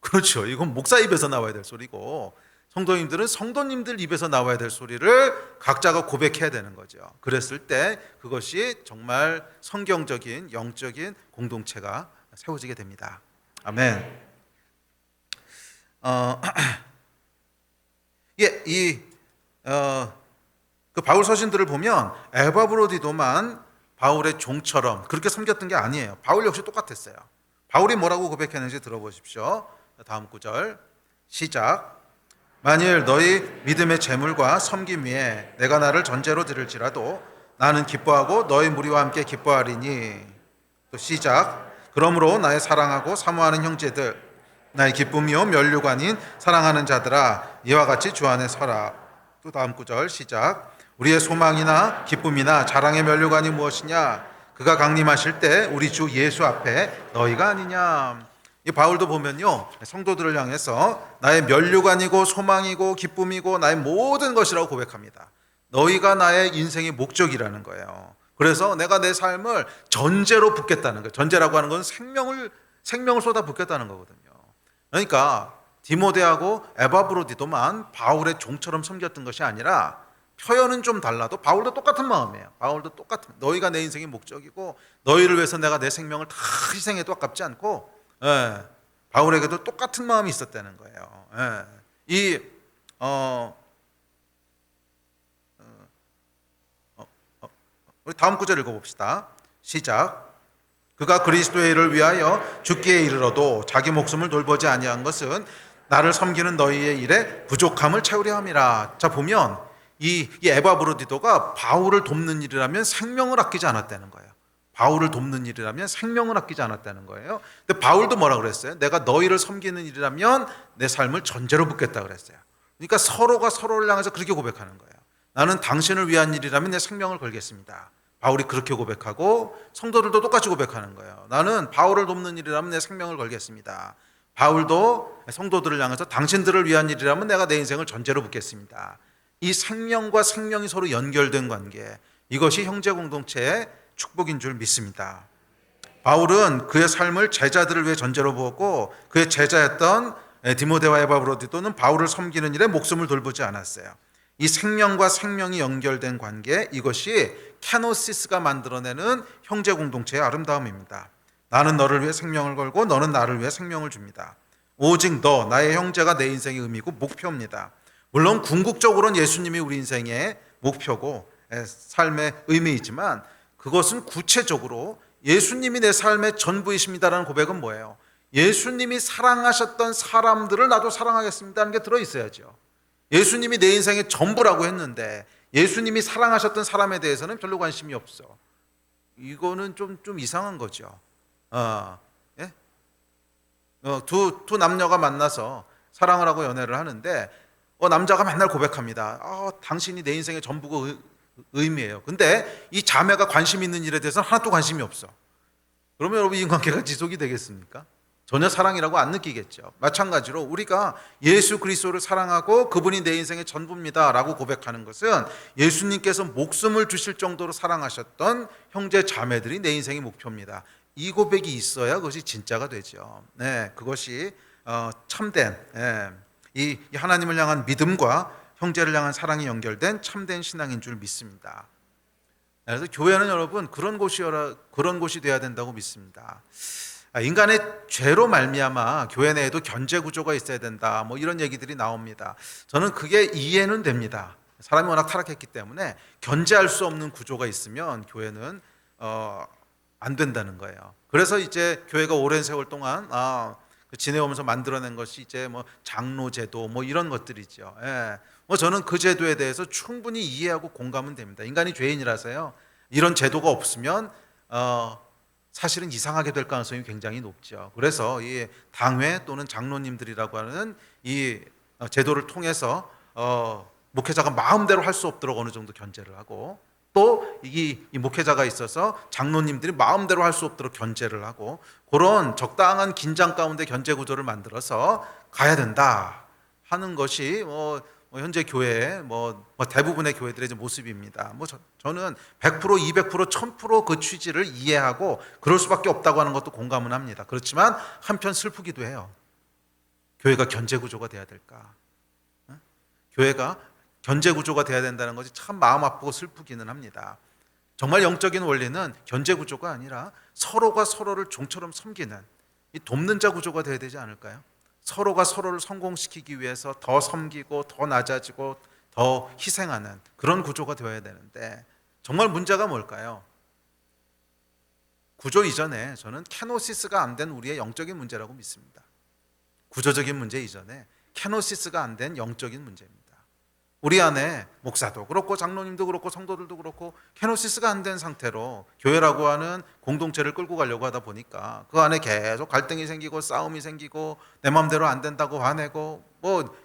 그렇죠. 이건 목사 입에서 나와야 될 소리고, 성도님들은 성도님들 입에서 나와야 될 소리를 각자가 고백해야 되는 거죠. 그랬을 때 그것이 정말 성경적인 영적인 공동체가 세워지게 됩니다. 아멘. 그 바울 서신들을 보면 에바브로디도만 바울의 종처럼 그렇게 섬겼던 게 아니에요. 바울 역시 똑같았어요. 바울이 뭐라고 고백했는지 들어보십시오. 다음 구절 시작. 만일 너희 믿음의 재물과 섬김 위에 내가 나를 전제로 드릴지라도 나는 기뻐하고 너희 무리와 함께 기뻐하리니. 또 시작. 그러므로 나의 사랑하고 사모하는 형제들, 나의 기쁨이요 면류관인 사랑하는 자들아, 이와 같이 주 안에 서라. 또 다음 구절 시작. 우리의 소망이나 기쁨이나 자랑의 면류관이 무엇이냐? 그가 강림하실 때 우리 주 예수 앞에 너희가 아니냐. 이 바울도 보면요, 성도들을 향해서 나의 면류관이고 소망이고 기쁨이고 나의 모든 것이라고 고백합니다. 너희가 나의 인생의 목적이라는 거예요. 그래서 내가 내 삶을 전제로 붓겠다는 거예요. 전제라고 하는 건 생명을 쏟아 붓겠다는 거거든요. 그러니까 디모데하고 에바브로디도만 바울의 종처럼 섬겼던 것이 아니라, 표현은 좀 달라도 바울도 똑같은 마음이에요. 바울도 똑같은, 너희가 내 인생의 목적이고 너희를 위해서 내가 내 생명을 다 희생해도 아깝지 않고, 바울에게도 똑같은 마음이 있었다는 거예요. 우리 다음 구절 읽어봅시다. 시작. 그가 그리스도의 일을 위하여 죽기에 이르러도 자기 목숨을 돌보지 아니한 것은 나를 섬기는 너희의 일에 부족함을 채우려 함이라. 자, 보면 이 에바브로디도가 바울을 돕는 일이라면 생명을 아끼지 않았다는 거예요. 바울을 돕는 일이라면 생명을 아끼지 않았다는 거예요. 근데 바울도 뭐라 그랬어요? 내가 너희를 섬기는 일이라면 내 삶을 전제로 붓겠다 그랬어요. 그러니까 서로가 서로를 향해서 그렇게 고백하는 거예요. 나는 당신을 위한 일이라면 내 생명을 걸겠습니다. 바울이 그렇게 고백하고, 성도들도 똑같이 고백하는 거예요. 나는 바울을 돕는 일이라면 내 생명을 걸겠습니다. 바울도 성도들을 향해서 당신들을 위한 일이라면 내가 내 인생을 전제로 붓겠습니다. 이 생명과 생명이 서로 연결된 관계, 이것이 형제 공동체의 축복인 줄 믿습니다. 바울은 그의 삶을 제자들을 위해 전제로 부었고, 그의 제자였던 디모데와 에바브로디도는 바울을 섬기는 일에 목숨을 돌보지 않았어요. 이 생명과 생명이 연결된 관계, 이것이 케노시스가 만들어내는 형제 공동체의 아름다움입니다. 나는 너를 위해 생명을 걸고 너는 나를 위해 생명을 줍니다. 오직 너, 나의 형제가 내 인생의 의미고 목표입니다. 물론 궁극적으로는 예수님이 우리 인생의 목표고 삶의 의미이지만, 그것은 구체적으로 예수님이 내 삶의 전부이십니다라는 고백은 뭐예요? 예수님이 사랑하셨던 사람들을 나도 사랑하겠습니다는 게 들어있어야죠. 예수님이 내 인생의 전부라고 했는데 예수님이 사랑하셨던 사람에 대해서는 별로 관심이 없어. 이거는 좀 이상한 거죠. 예? 두 남녀가 만나서 사랑을 하고 연애를 하는데 남자가 맨날 고백합니다. 당신이 내 인생의 전부고 의미예요. 근데 이 자매가 관심 있는 일에 대해서는 하나도 관심이 없어. 그러면 여러분, 이 관계가 지속이 되겠습니까? 전혀 사랑이라고 안 느끼겠죠. 마찬가지로 우리가 예수 그리스도를 사랑하고 그분이 내 인생의 전부입니다 라고 고백하는 것은 예수님께서 목숨을 주실 정도로 사랑하셨던 형제 자매들이 내 인생의 목표입니다. 이 고백이 있어야 그것이 진짜가 되죠. 네, 그것이 참된 이 하나님을 향한 믿음과 형제를 향한 사랑이 연결된 참된 신앙인 줄 믿습니다. 그래서 교회는 여러분 그런 곳이 돼야 된다고 믿습니다. 인간의 죄로 말미암아 교회 내에도 견제 구조가 있어야 된다, 이런 얘기들이 나옵니다. 저는 그게 이해는 됩니다. 사람이 워낙 타락했기 때문에 견제할 수 없는 구조가 있으면 교회는 안 된다는 거예요. 그래서 이제 교회가 오랜 세월 동안 지내오면서 만들어낸 것이 이제 장로 제도 이런 것들이죠. 저는 그 제도에 대해서 충분히 이해하고 공감은 됩니다. 인간이 죄인이라서요. 이런 제도가 없으면 사실은 이상하게 될 가능성이 굉장히 높죠. 그래서 이 당회 또는 장로님들이라고 하는 이 제도를 통해서 목회자가 마음대로 할 수 없도록 어느 정도 견제를 하고, 또 이 목회자가 있어서 장로님들이 마음대로 할 수 없도록 견제를 하고, 그런 적당한 긴장 가운데 견제 구조를 만들어서 가야 된다 하는 것이 현재 교회의 대부분의 교회들의 모습입니다. 저는 100%, 200%, 1000% 그 취지를 이해하고 그럴 수밖에 없다고 하는 것도 공감은 합니다. 그렇지만 한편 슬프기도 해요. 교회가 견제 구조가 돼야 될까? 교회가 견제 구조가 돼야 된다는 것이 참 마음 아프고 슬프기는 합니다. 정말 영적인 원리는 견제 구조가 아니라 서로가 서로를 종처럼 섬기는, 이 돕는 자 구조가 돼야 되지 않을까요? 서로가 서로를 성공시키기 위해서 더 섬기고 더 낮아지고 더 희생하는 그런 구조가 되어야 되는데, 정말 문제가 뭘까요? 구조 이전에 저는 케노시스가 안 된 우리의 영적인 문제라고 믿습니다. 구조적인 문제 이전에 케노시스가 안 된 영적인 문제입니다. 우리 안에 목사도 그렇고 장로님도 그렇고 성도들도 그렇고 케노시스가 안 된 상태로 교회라고 하는 공동체를 끌고 가려고 하다 보니까 그 안에 계속 갈등이 생기고 싸움이 생기고 내 마음대로 안 된다고 화내고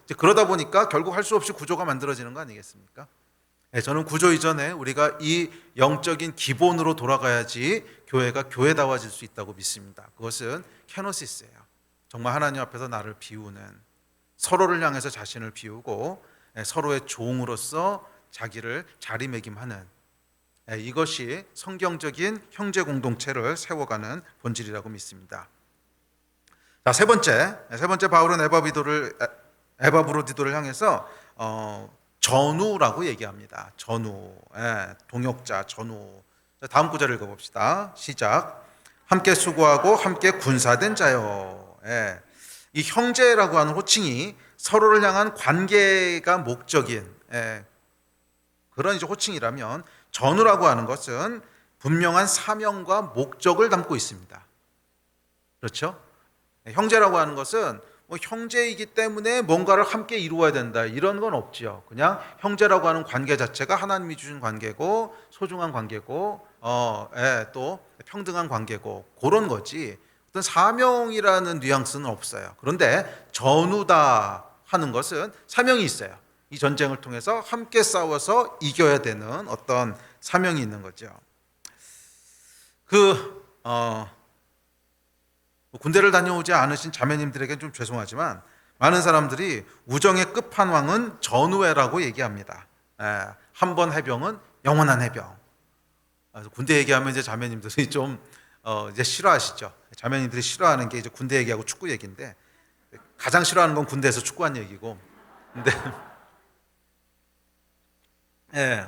이제 그러다 보니까 결국 할 수 없이 구조가 만들어지는 거 아니겠습니까? 저는 구조 이전에 우리가 이 영적인 기본으로 돌아가야지 교회가 교회다워질 수 있다고 믿습니다. 그것은 케노시스예요. 정말 하나님 앞에서 나를 비우는, 서로를 향해서 자신을 비우고 서로의 종으로서 자기를 자리매김하는, 이것이 성경적인 형제 공동체를 세워가는 본질이라고 믿습니다. 자, 세 번째 바울은 에바브로디도를 향해서 전우라고 얘기합니다. 전우, 동역자, 전우. 자, 다음 구절 읽어봅시다. 시작. 함께 수고하고 함께 군사된 자요. 이 형제라고 하는 호칭이 서로를 향한 관계가 목적인 그런 이제 호칭이라면, 전우라고 하는 것은 분명한 사명과 목적을 담고 있습니다. 그렇죠? 형제라고 하는 것은 형제이기 때문에 뭔가를 함께 이루어야 된다 이런 건 없죠. 그냥 형제라고 하는 관계 자체가 하나님이 주신 관계고 소중한 관계고 또 평등한 관계고 그런 거지, 어떤 사명이라는 뉘앙스는 없어요. 그런데 전우다 하는 것은 사명이 있어요. 이 전쟁을 통해서 함께 싸워서 이겨야 되는 어떤 사명이 있는 거죠. 군대를 다녀오지 않으신 자매님들에게 좀 죄송하지만 많은 사람들이 우정의 끝판왕은 전우회라고 얘기합니다. 한 번 해병은 영원한 해병. 군대 얘기하면 이제 자매님들이 좀 이제 싫어하시죠. 자매님들이 싫어하는 게 이제 군대 얘기하고 축구 얘기인데, 가장 싫어하는 건 군대에서 축구한 얘기고, 근데 예.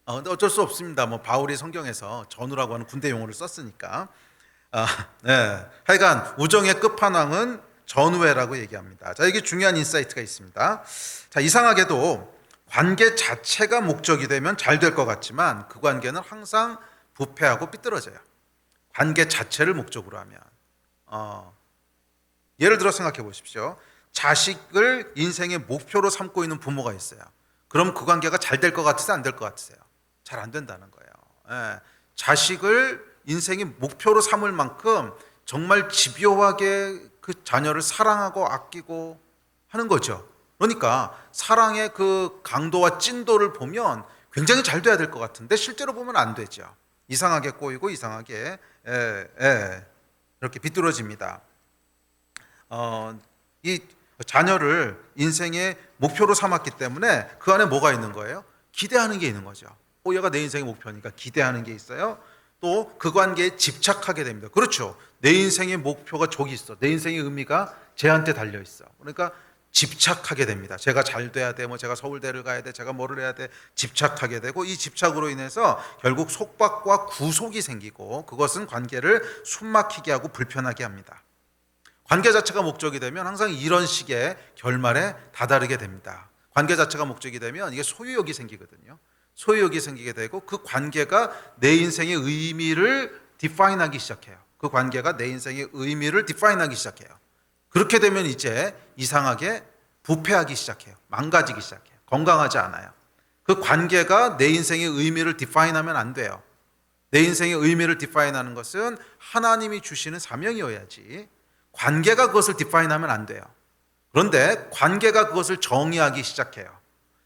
근데 어쩔 수 없습니다. 뭐 바울이 성경에서 전우라고 하는 군대 용어를 썼으니까. 네. 하여간 우정의 끝판왕은 전우회라고 얘기합니다. 자, 이게 중요한 인사이트가 있습니다. 자, 이상하게도 관계 자체가 목적이 되면 잘 될 것 같지만 그 관계는 항상 부패하고 삐뚤어져요. 관계 자체를 목적으로 하면. 예를 들어 생각해 보십시오. 자식을 인생의 목표로 삼고 있는 부모가 있어요. 그럼 그 관계가 잘 될 것 같으세요? 안 될 것 같으세요? 잘 안 된다는 거예요. 예. 자식을 인생의 목표로 삼을 만큼 정말 집요하게 그 자녀를 사랑하고 아끼고 하는 거죠. 그러니까 사랑의 그 강도와 찐도를 보면 굉장히 잘 돼야 될 것 같은데 실제로 보면 안 되죠. 이상하게 꼬이고 이상하게 이렇게 비뚤어집니다. 이 자녀를 인생의 목표로 삼았기 때문에 그 안에 뭐가 있는 거예요? 기대하는 게 있는 거죠. 얘가 내 인생의 목표니까 기대하는 게 있어요. 또 그 관계에 집착하게 됩니다. 그렇죠. 내 인생의 목표가 저기 있어. 내 인생의 의미가 쟤한테 달려 있어. 그러니까 집착하게 됩니다. 제가 잘 돼야 돼. 제가 서울대를 가야 돼. 제가 뭐를 해야 돼. 집착하게 되고 이 집착으로 인해서 결국 속박과 구속이 생기고 그것은 관계를 숨막히게 하고 불편하게 합니다. 관계 자체가 목적이 되면 항상 이런 식의 결말에 다다르게 됩니다. 관계 자체가 목적이 되면 이게 소유욕이 생기거든요. 소유욕이 생기게 되고 그 관계가 내 인생의 의미를 디파인하기 시작해요. 그 관계가 내 인생의 의미를 디파인하기 시작해요. 그렇게 되면 이제 이상하게 부패하기 시작해요. 망가지기 시작해요. 건강하지 않아요. 그 관계가 내 인생의 의미를 디파인하면 안 돼요. 내 인생의 의미를 디파인하는 것은 하나님이 주시는 사명이어야지 관계가 그것을 디파인하면 안 돼요. 그런데 관계가 그것을 정의하기 시작해요.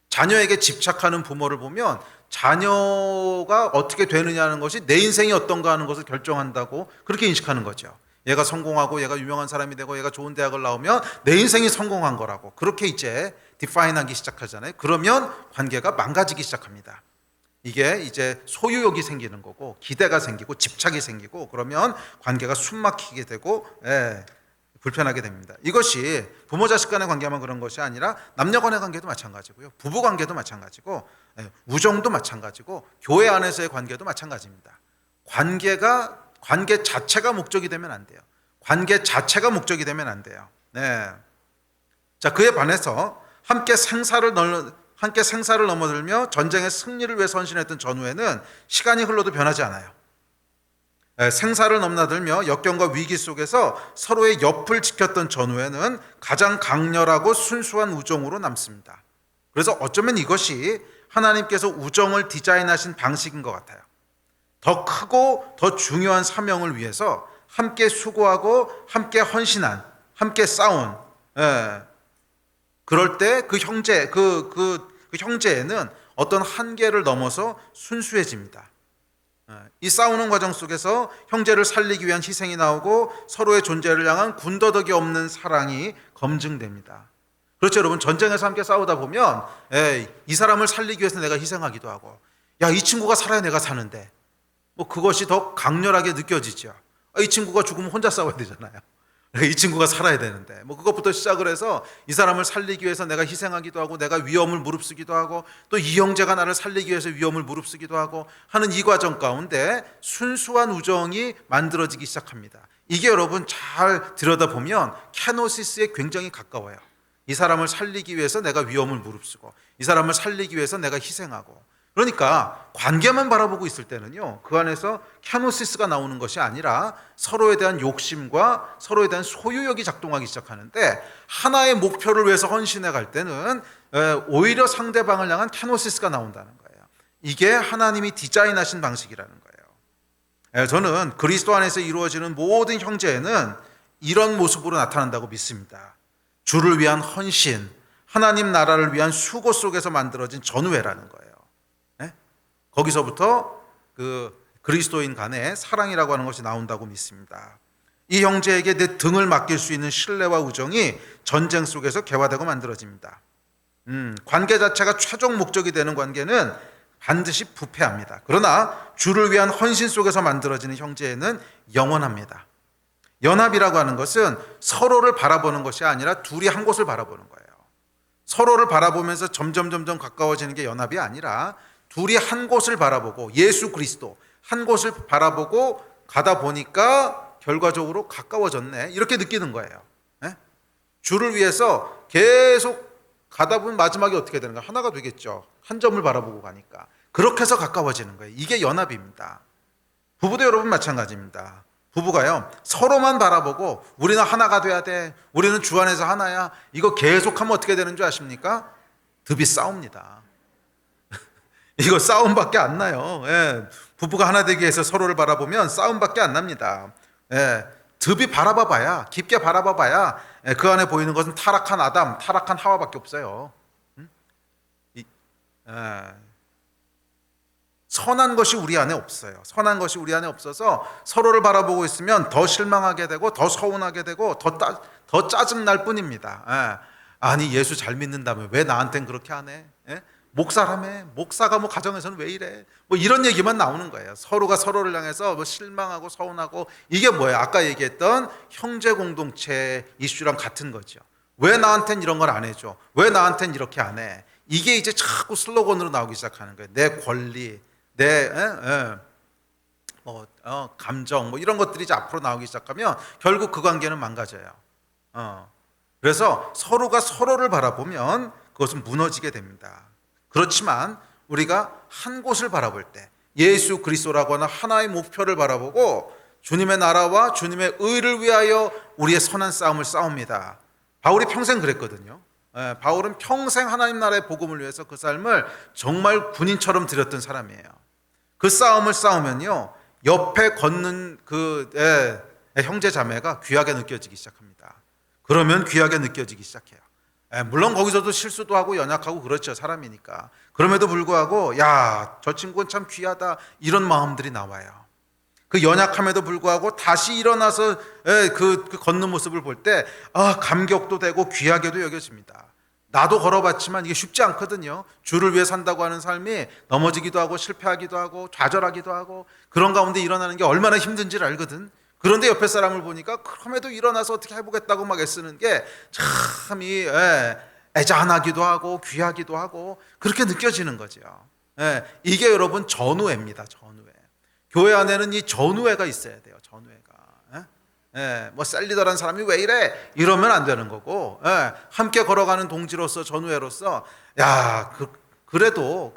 자녀에게 집착하는 부모를 보면 자녀가 어떻게 되느냐는 것이 내 인생이 어떤가 하는 것을 결정한다고 그렇게 인식하는 거죠. 얘가 성공하고 얘가 유명한 사람이 되고 얘가 좋은 대학을 나오면 내 인생이 성공한 거라고 그렇게 이제 디파인하기 시작하잖아요. 그러면 관계가 망가지기 시작합니다. 이게 이제 소유욕이 생기는 거고 기대가 생기고 집착이 생기고 그러면 관계가 숨막히게 되고 불편하게 됩니다. 이것이 부모 자식 간의 관계만 그런 것이 아니라 남녀 간의 관계도 마찬가지고요. 부부 관계도 마찬가지고 우정도 마찬가지고 교회 안에서의 관계도 마찬가지입니다. 관계 자체가 목적이 되면 안 돼요. 관계 자체가 목적이 되면 안 돼요. 네. 자, 그에 반해서 함께 생사를 넘어들며 전쟁의 승리를 위해 헌신했던 전후에는 시간이 흘러도 변하지 않아요. 생사를 넘나들며 역경과 위기 속에서 서로의 옆을 지켰던 전후에는 가장 강렬하고 순수한 우정으로 남습니다. 그래서 어쩌면 이것이 하나님께서 우정을 디자인하신 방식인 것 같아요. 더 크고 더 중요한 사명을 위해서 함께 수고하고 함께 헌신한, 함께 싸운, 그럴 때 그 형제에는 어떤 한계를 넘어서 순수해집니다. 이 싸우는 과정 속에서 형제를 살리기 위한 희생이 나오고 서로의 존재를 향한 군더더기 없는 사랑이 검증됩니다. 그렇죠, 여러분. 전쟁에서 함께 싸우다 보면 이 사람을 살리기 위해서 내가 희생하기도 하고, 야, 이 친구가 살아야 내가 사는데, 그것이 더 강렬하게 느껴지죠. 이 친구가 죽으면 혼자 싸워야 되잖아요. 이 친구가 살아야 되는데 그것부터 시작을 해서 이 사람을 살리기 위해서 내가 희생하기도 하고 내가 위험을 무릅쓰기도 하고 또 이 형제가 나를 살리기 위해서 위험을 무릅쓰기도 하고 하는 이 과정 가운데 순수한 우정이 만들어지기 시작합니다. 이게 여러분 잘 들여다보면 케노시스에 굉장히 가까워요. 이 사람을 살리기 위해서 내가 위험을 무릅쓰고 이 사람을 살리기 위해서 내가 희생하고, 그러니까 관계만 바라보고 있을 때는요, 그 안에서 케노시스가 나오는 것이 아니라 서로에 대한 욕심과 서로에 대한 소유욕이 작동하기 시작하는데, 하나의 목표를 위해서 헌신해 갈 때는 오히려 상대방을 향한 케노시스가 나온다는 거예요. 이게 하나님이 디자인하신 방식이라는 거예요. 저는 그리스도 안에서 이루어지는 모든 형제에는 이런 모습으로 나타난다고 믿습니다. 주를 위한 헌신, 하나님 나라를 위한 수고 속에서 만들어진 전우회라는 거예요. 거기서부터 그 그리스도인 간의 사랑이라고 하는 것이 나온다고 믿습니다. 이 형제에게 내 등을 맡길 수 있는 신뢰와 우정이 전쟁 속에서 개화되고 만들어집니다. 관계 자체가 최종 목적이 되는 관계는 반드시 부패합니다. 그러나 주를 위한 헌신 속에서 만들어지는 형제에는 영원합니다. 연합이라고 하는 것은 서로를 바라보는 것이 아니라 둘이 한 곳을 바라보는 거예요. 서로를 바라보면서 점점 가까워지는 게 연합이 아니라 둘이 한 곳을 바라보고 예수 그리스도 한 곳을 바라보고 가다 보니까 결과적으로 가까워졌네, 이렇게 느끼는 거예요. 예? 주를 위해서 계속 가다 보면 마지막에 어떻게 되는가? 하나가 되겠죠. 한 점을 바라보고 가니까. 그렇게 해서 가까워지는 거예요. 이게 연합입니다. 부부도 여러분 마찬가지입니다. 부부가요, 서로만 바라보고 우리는 하나가 돼야 돼, 우리는 주 안에서 하나야, 이거 계속하면 어떻게 되는 줄 아십니까? 듭이 싸웁니다. 이거 싸움밖에 안 나요. 예, 부부가 하나 되기 위해서 서로를 바라보면 싸움밖에 안 납니다. 예, 듭이 바라봐봐야, 깊게 바라봐봐야, 예, 그 안에 보이는 것은 타락한 아담, 타락한 하와밖에 없어요. 예, 선한 것이 우리 안에 없어요. 선한 것이 우리 안에 없어서 서로를 바라보고 있으면 더 실망하게 되고 더 서운하게 되고 더 짜증날 뿐입니다. 예. 아니, 예수 잘 믿는다며 왜 나한텐 그렇게 하네? 예? 목사라며, 목사가 뭐 가정에서는 왜 이래? 뭐 이런 얘기만 나오는 거예요. 서로가 서로를 향해서 뭐 실망하고 서운하고, 이게 뭐예요? 아까 얘기했던 형제 공동체 이슈랑 같은 거죠. 왜 나한텐 이런 걸 안 해줘? 왜 나한텐 이렇게 안 해? 이게 이제 자꾸 슬로건으로 나오기 시작하는 거예요. 내 권리, 내 감정, 뭐 이런 것들이 이제 앞으로 나오기 시작하면 결국 그 관계는 망가져요. 그래서 서로가 서로를 바라보면 그것은 무너지게 됩니다. 그렇지만 우리가 한 곳을 바라볼 때, 예수 그리스도라고 하는 하나의 목표를 바라보고 주님의 나라와 주님의 의를 위하여 우리의 선한 싸움을 싸웁니다. 바울이 평생 그랬거든요. 바울은 평생 하나님 나라의 복음을 위해서 그 삶을 정말 군인처럼 드렸던 사람이에요. 그 싸움을 싸우면요, 옆에 걷는 그 형제 자매가 귀하게 느껴지기 시작합니다. 그러면 귀하게 느껴지기 시작해요. 물론 거기서도 실수도 하고 연약하고 그렇죠, 사람이니까. 그럼에도 불구하고 야, 저 친구는 참 귀하다, 이런 마음들이 나와요. 그 연약함에도 불구하고 다시 일어나서 그 걷는 모습을 볼 때 감격도 되고 귀하게도 여겨집니다. 나도 걸어봤지만 이게 쉽지 않거든요. 주를 위해 산다고 하는 삶이 넘어지기도 하고 실패하기도 하고 좌절하기도 하고 그런 가운데 일어나는 게 얼마나 힘든지를 알거든. 그런데 옆에 사람을 보니까 그럼에도 일어나서 어떻게 해보겠다고 막 애쓰는 게 참 애잔하기도 하고 귀하기도 하고 그렇게 느껴지는 거죠. 이게 여러분 전우회입니다. 전우회. 교회 안에는 이 전우회가 있어야 돼요. 전우회가. 뭐 셀리더라는 사람이 왜 이래? 이러면 안 되는 거고, 함께 걸어가는 동지로서, 전우회로서, 야, 그래도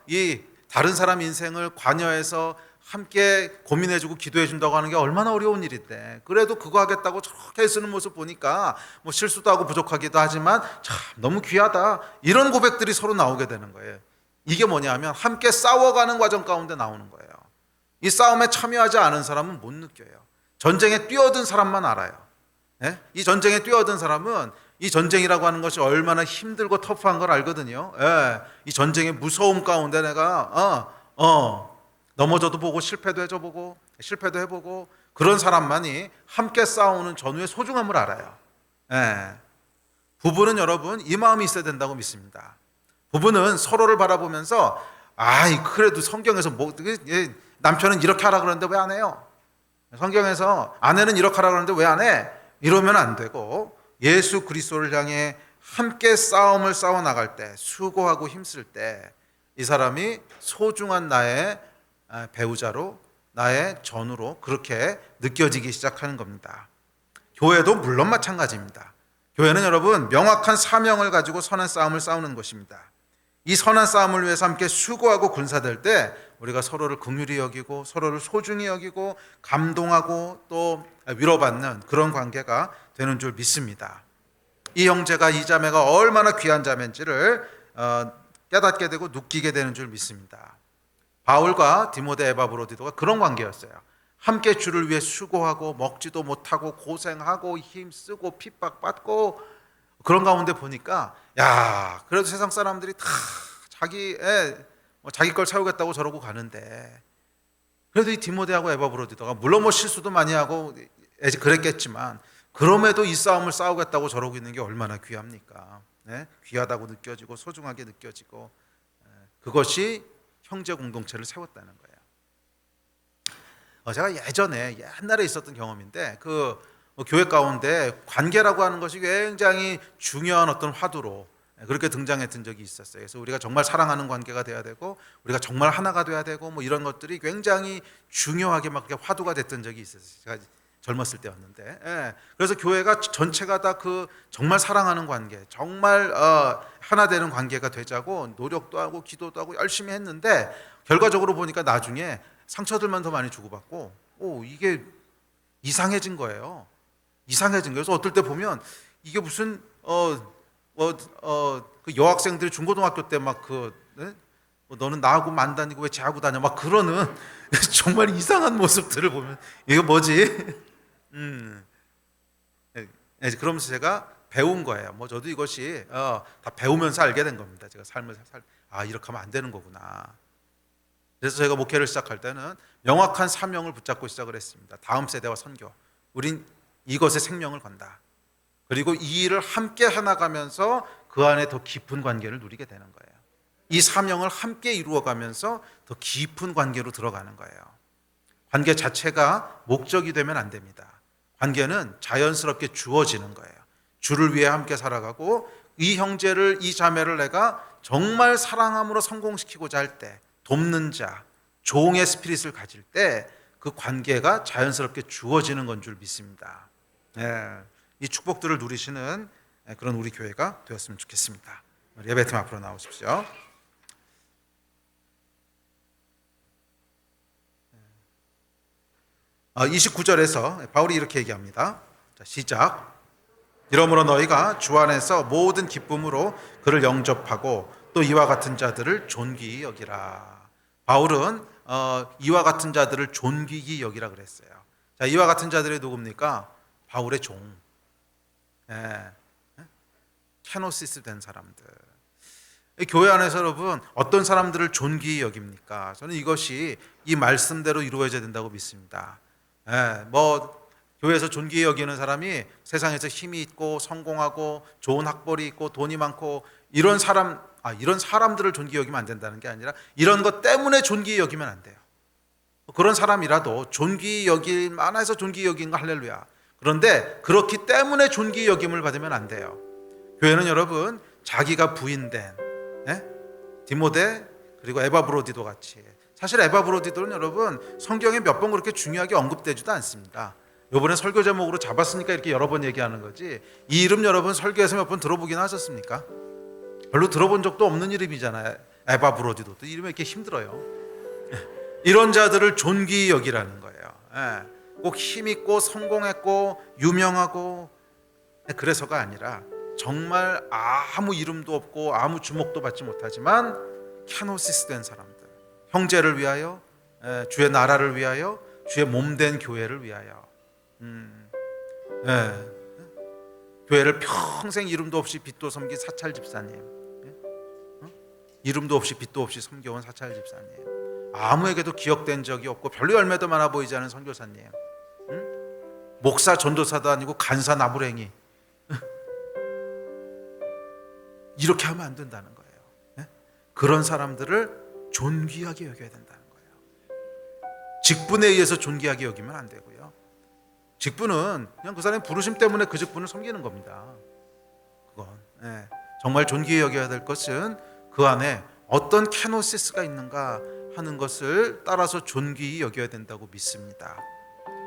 이 다른 사람 인생을 관여해서 함께 고민해주고 기도해준다고 하는 게 얼마나 어려운 일인데, 그래도 그거 하겠다고 저렇게 애쓰는 모습 보니까 뭐 실수도 하고 부족하기도 하지만 참 너무 귀하다, 이런 고백들이 서로 나오게 되는 거예요. 이게 뭐냐면 함께 싸워가는 과정 가운데 나오는 거예요. 이 싸움에 참여하지 않은 사람은 못 느껴요. 전쟁에 뛰어든 사람만 알아요. 이 전쟁에 뛰어든 사람은 이 전쟁이라고 하는 것이 얼마나 힘들고 터프한 걸 알거든요. 이 전쟁의 무서움 가운데 내가 넘어져도 보고 실패도 해보고 그런 사람만이 함께 싸우는 전우의 소중함을 알아요. 부부는 여러분 이 마음이 있어야 된다고 믿습니다. 부부는 서로를 바라보면서 그래도 성경에서 남편은 이렇게 하라 그러는데 왜 안 해요? 성경에서 아내는 이렇게 하라 그러는데 왜 안 해? 이러면 안 되고, 예수 그리스도를 향해 함께 싸움을 싸워 나갈 때, 수고하고 힘쓸 때 이 사람이 소중한 나의 배우자로, 나의 전우로 그렇게 느껴지기 시작하는 겁니다. 교회도 물론 마찬가지입니다. 교회는 여러분 명확한 사명을 가지고 선한 싸움을 싸우는 것입니다. 이 선한 싸움을 위해서 함께 수고하고 군사될 때 우리가 서로를 긍휼히 여기고 서로를 소중히 여기고 감동하고 또 위로받는 그런 관계가 되는 줄 믿습니다. 이 형제가, 이 자매가 얼마나 귀한 자매인지를 깨닫게 되고 느끼게 되는 줄 믿습니다. 바울과 디모데, 에바브로디도가 그런 관계였어요. 함께 주를 위해 수고하고 먹지도 못하고 고생하고 힘쓰고 핍박받고 그런 가운데 보니까 그래도 세상 사람들이 다 자기 걸 채우겠다고 저러고 가는데, 그래도 이 디모데하고 에바브로디도가 물론 뭐 실수도 많이 하고 그랬겠지만 그럼에도 이 싸움을 싸우겠다고 저러고 있는 게 얼마나 귀합니까? 귀하다고 느껴지고 소중하게 느껴지고, 그것이 형제 공동체를 세웠다는 거예요. 제가 예전에 옛날에 있었던 경험인데 교회 가운데 관계라고 하는 것이 굉장히 중요한 어떤 화두로 그렇게 등장했던 적이 있었어요. 그래서 우리가 정말 사랑하는 관계가 돼야 되고 우리가 정말 하나가 돼야 되고 뭐 이런 것들이 굉장히 중요하게 막 화두가 됐던 적이 있었어요. 제가 젊었을 때였는데, 그래서 교회가 전체가 다 그 정말 사랑하는 관계, 정말 하나 되는 관계가 되자고 노력도 하고 기도도 하고 열심히 했는데 결과적으로 보니까 나중에 상처들만 더 많이 주고받고, 이게 이상해진 거예요. 이상해진 거예요. 그래서 어떨 때 보면 이게 무슨 그 여학생들이 중고등학교 때 막 너는 나하고 만 다니고 왜 쟤하고 다녀 막 그러는 정말 이상한 모습들을 보면 이게 뭐지? 그러면서 제가 배운 거예요. 뭐 저도 이것이 다 배우면서 알게 된 겁니다. 제가 이렇게 하면 안 되는 거구나. 그래서 제가 목회를 시작할 때는 명확한 사명을 붙잡고 시작을 했습니다. 다음 세대와 선교. 우린 이것에 생명을 건다. 그리고 이 일을 함께 해나가면서 그 안에 더 깊은 관계를 누리게 되는 거예요. 이 사명을 함께 이루어가면서 더 깊은 관계로 들어가는 거예요. 관계 자체가 목적이 되면 안 됩니다. 관계는 자연스럽게 주어지는 거예요. 주를 위해 함께 살아가고 이 형제를, 이 자매를 내가 정말 사랑함으로 성공시키고자 할 때, 돕는 자, 종의 스피릿을 가질 때 그 관계가 자연스럽게 주어지는 건 줄 믿습니다. 이 축복들을 누리시는 그런 우리 교회가 되었으면 좋겠습니다. 예배팀 앞으로 나오십시오. 29절에서 바울이 이렇게 얘기합니다. 자, 시작. 이러므로 너희가 주 안에서 모든 기쁨으로 그를 영접하고 또 이와 같은 자들을 존귀히 여기라. 바울은 이와 같은 자들을 존귀히 여기라 그랬어요. 자, 이와 같은 자들이 누굽니까? 바울의 종, 캐노시스 된 사람들. 교회 안에서 여러분 어떤 사람들을 존귀히 여깁니까? 저는 이것이 이 말씀대로 이루어져야 된다고 믿습니다. 뭐 교회에서 존귀히 여기는 사람이 세상에서 힘이 있고 성공하고 좋은 학벌이 있고 돈이 많고 이런 사람들을 존귀히 여기면 안 된다는 게 아니라 이런 것 때문에 존귀히 여기면 안 돼요. 그런 사람이라도 존귀히 여길 만해서 존귀히 여긴 거 할렐루야. 그런데 그렇기 때문에 존귀히 여김을 받으면 안 돼요. 교회는 여러분 자기가 부인된 디모데 그리고 에바브로디도 같이, 사실 에바브로디도는 여러분 성경에 몇 번 그렇게 중요하게 언급되지도 않습니다. 이번에 설교 제목으로 잡았으니까 이렇게 여러 번 얘기하는 거지, 이 이름 여러분 설교에서 몇 번 들어보긴 하셨습니까? 별로 들어본 적도 없는 이름이잖아요. 에바브로디도 또 이름이 이렇게 힘들어요. 이런 자들을 존귀히 여기라는 거예요. 꼭 힘있고 성공했고 유명하고 그래서가 아니라 정말 아무 이름도 없고 아무 주목도 받지 못하지만 캐노시스 된 사람들, 형제를 위하여, 주의 나라를 위하여, 주의 몸된 교회를 위하여, 교회를 평생 이름도 없이 빚도 섬긴 사찰 집사님, 이름도 없이 빚도 없이 섬겨온 사찰 집사님, 아무에게도 기억된 적이 없고 별로 열매도 많아 보이지 않은 선교사님, 목사 전도사도 아니고 간사 나부랭이, 이렇게 하면 안 된다는 거예요. 그런 사람들을 존귀하게 여겨야 된다는 거예요. 직분에 의해서 존귀하게 여기면 안 되고요. 직분은 그냥 그 사람의 부르심 때문에 그 직분을 섬기는 겁니다. 그건 정말 존귀히 여겨야 될 것은 그 안에 어떤 캐노시스가 있는가 하는 것을 따라서 존귀히 여겨야 된다고 믿습니다.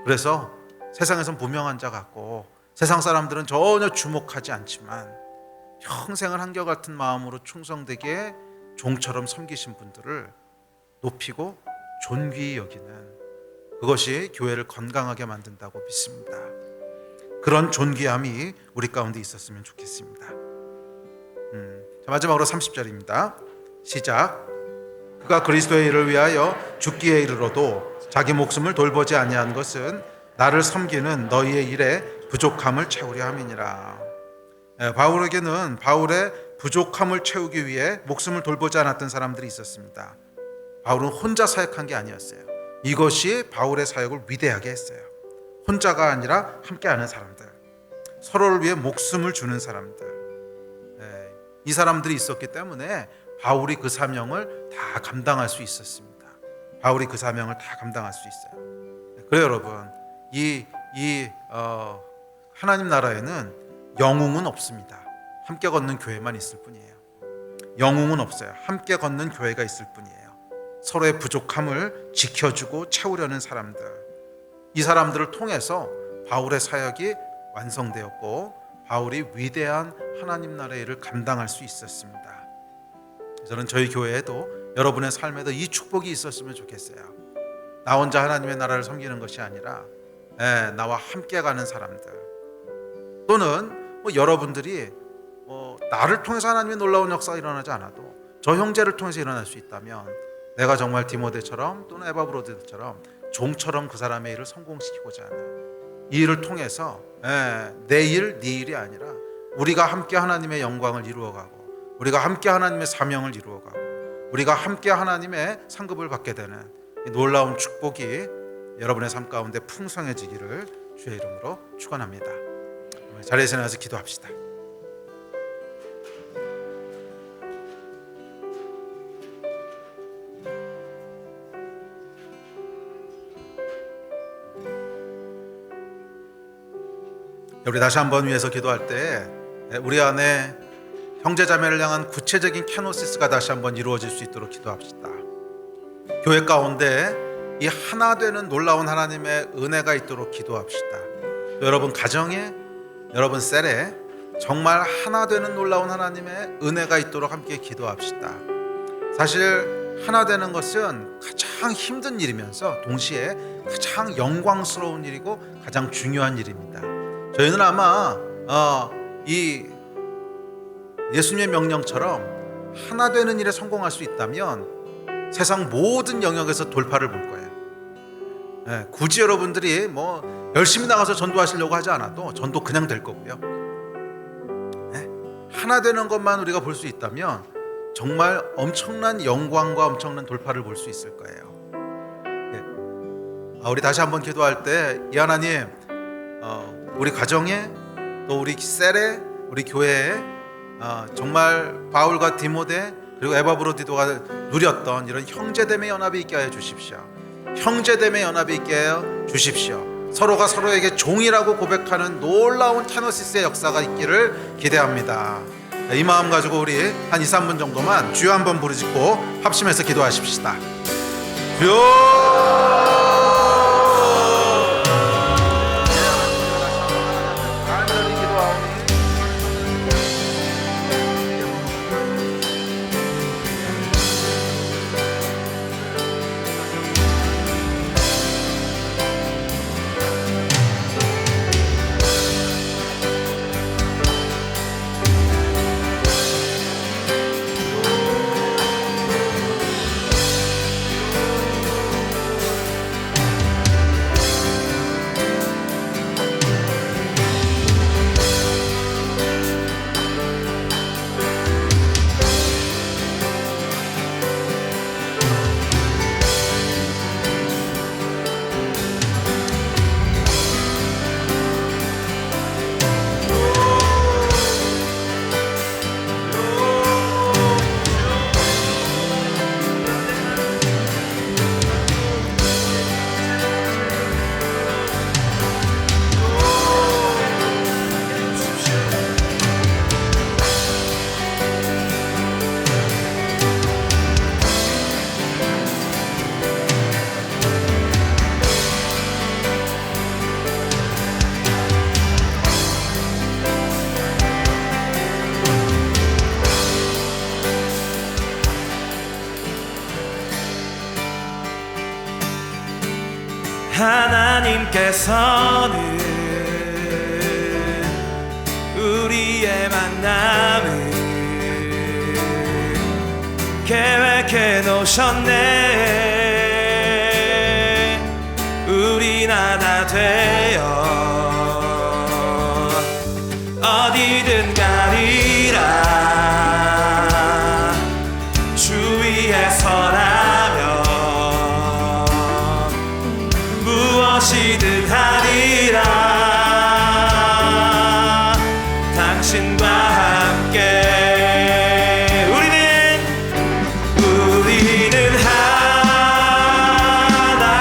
그래서 세상에선 무명한 자 같고 세상 사람들은 전혀 주목하지 않지만 평생을 한결같은 마음으로 충성되게 종처럼 섬기신 분들을 높이고 존귀히 여기는, 그것이 교회를 건강하게 만든다고 믿습니다. 그런 존귀함이 우리 가운데 있었으면 좋겠습니다. 자, 마지막으로 30절입니다. 시작. 그가 그리스도의 일을 위하여 죽기에 이르러도 자기 목숨을 돌보지 아니한 것은 나를 섬기는 너희의 일에 부족함을 채우려 함이니라. 바울에게는 바울의 부족함을 채우기 위해 목숨을 돌보지 않았던 사람들이 있었습니다. 바울은 혼자 사역한 게 아니었어요. 이것이 바울의 사역을 위대하게 했어요. 혼자가 아니라 함께하는 사람들, 서로를 위해 목숨을 주는 사람들, 이 사람들이 있었기 때문에 바울이 그 사명을 다 감당할 수 있었습니다. 바울이 그 사명을 다 감당할 수 있어요. 그래요, 여러분. 하나님 나라에는 영웅은 없습니다. 함께 걷는 교회만 있을 뿐이에요. 영웅은 없어요. 함께 걷는 교회가 있을 뿐이에요. 서로의 부족함을 지켜주고 채우려는 사람들, 이 사람들을 통해서 바울의 사역이 완성되었고 바울이 위대한 하나님 나라의 일을 감당할 수 있었습니다. 저는 저희 교회에도 여러분의 삶에도 이 축복이 있었으면 좋겠어요. 나 혼자 하나님의 나라를 섬기는 것이 아니라 나와 함께 가는 사람들, 또는 여러분들이 나를 통해서 하나님의 놀라운 역사가 일어나지 않아도 저 형제를 통해서 일어날 수 있다면 내가 정말 디모데처럼 또는 에바브로디처럼 종처럼 그 사람의 일을 성공시키고자 하는 이 일을 통해서 내 일, 네 일이 아니라 우리가 함께 하나님의 영광을 이루어가고 우리가 함께 하나님의 사명을 이루어가고 우리가 함께 하나님의 상급을 받게 되는 이 놀라운 축복이 여러분의 삶 가운데 풍성해지기를 주의 이름으로 축원합니다. 자리에서 나와서 기도합시다. 우리 다시 한번 위해서 기도할 때 우리 안에 형제자매를 향한 구체적인 케노시스가 다시 한번 이루어질 수 있도록 기도합시다. 교회 가운데 이 하나 되는 놀라운 하나님의 은혜가 있도록 기도합시다. 여러분 가정에, 여러분 셀에 정말 하나 되는 놀라운 하나님의 은혜가 있도록 함께 기도합시다. 사실 하나 되는 것은 가장 힘든 일이면서 동시에 가장 영광스러운 일이고 가장 중요한 일입니다. 저희는 아마 이 예수님의 명령처럼 하나 되는 일에 성공할 수 있다면 세상 모든 영역에서 돌파를 볼 거예요. 굳이 여러분들이 열심히 나가서 전도하시려고 하지 않아도 전도 그냥 될 거고요. 하나 되는 것만 우리가 볼 수 있다면 정말 엄청난 영광과 엄청난 돌파를 볼 수 있을 거예요. 우리 다시 한번 기도할 때 이 하나님, 우리 가정에 또 우리 셀에 우리 교회에 정말 바울과 디모데 그리고 에바브로디도가 누렸던 이런 형제됨의 연합이 있게 하여 주십시오. 형제됨의 연합이 있게 하여 주십시오. 서로가 서로에게 종이라고 고백하는 놀라운 케노시스의 역사가 있기를 기대합니다. 이 마음 가지고 우리 한 2, 3분 정도만 주여 한번 부르짖고 합심해서 기도하십시다. 주여! 하나님께서는 우리의 만남을 계획해 놓으셨네. 우린 하나 되어 어디든 가리라. 주 위에 서라면 무엇이든 하리라. 당신과 함께 우리는 하나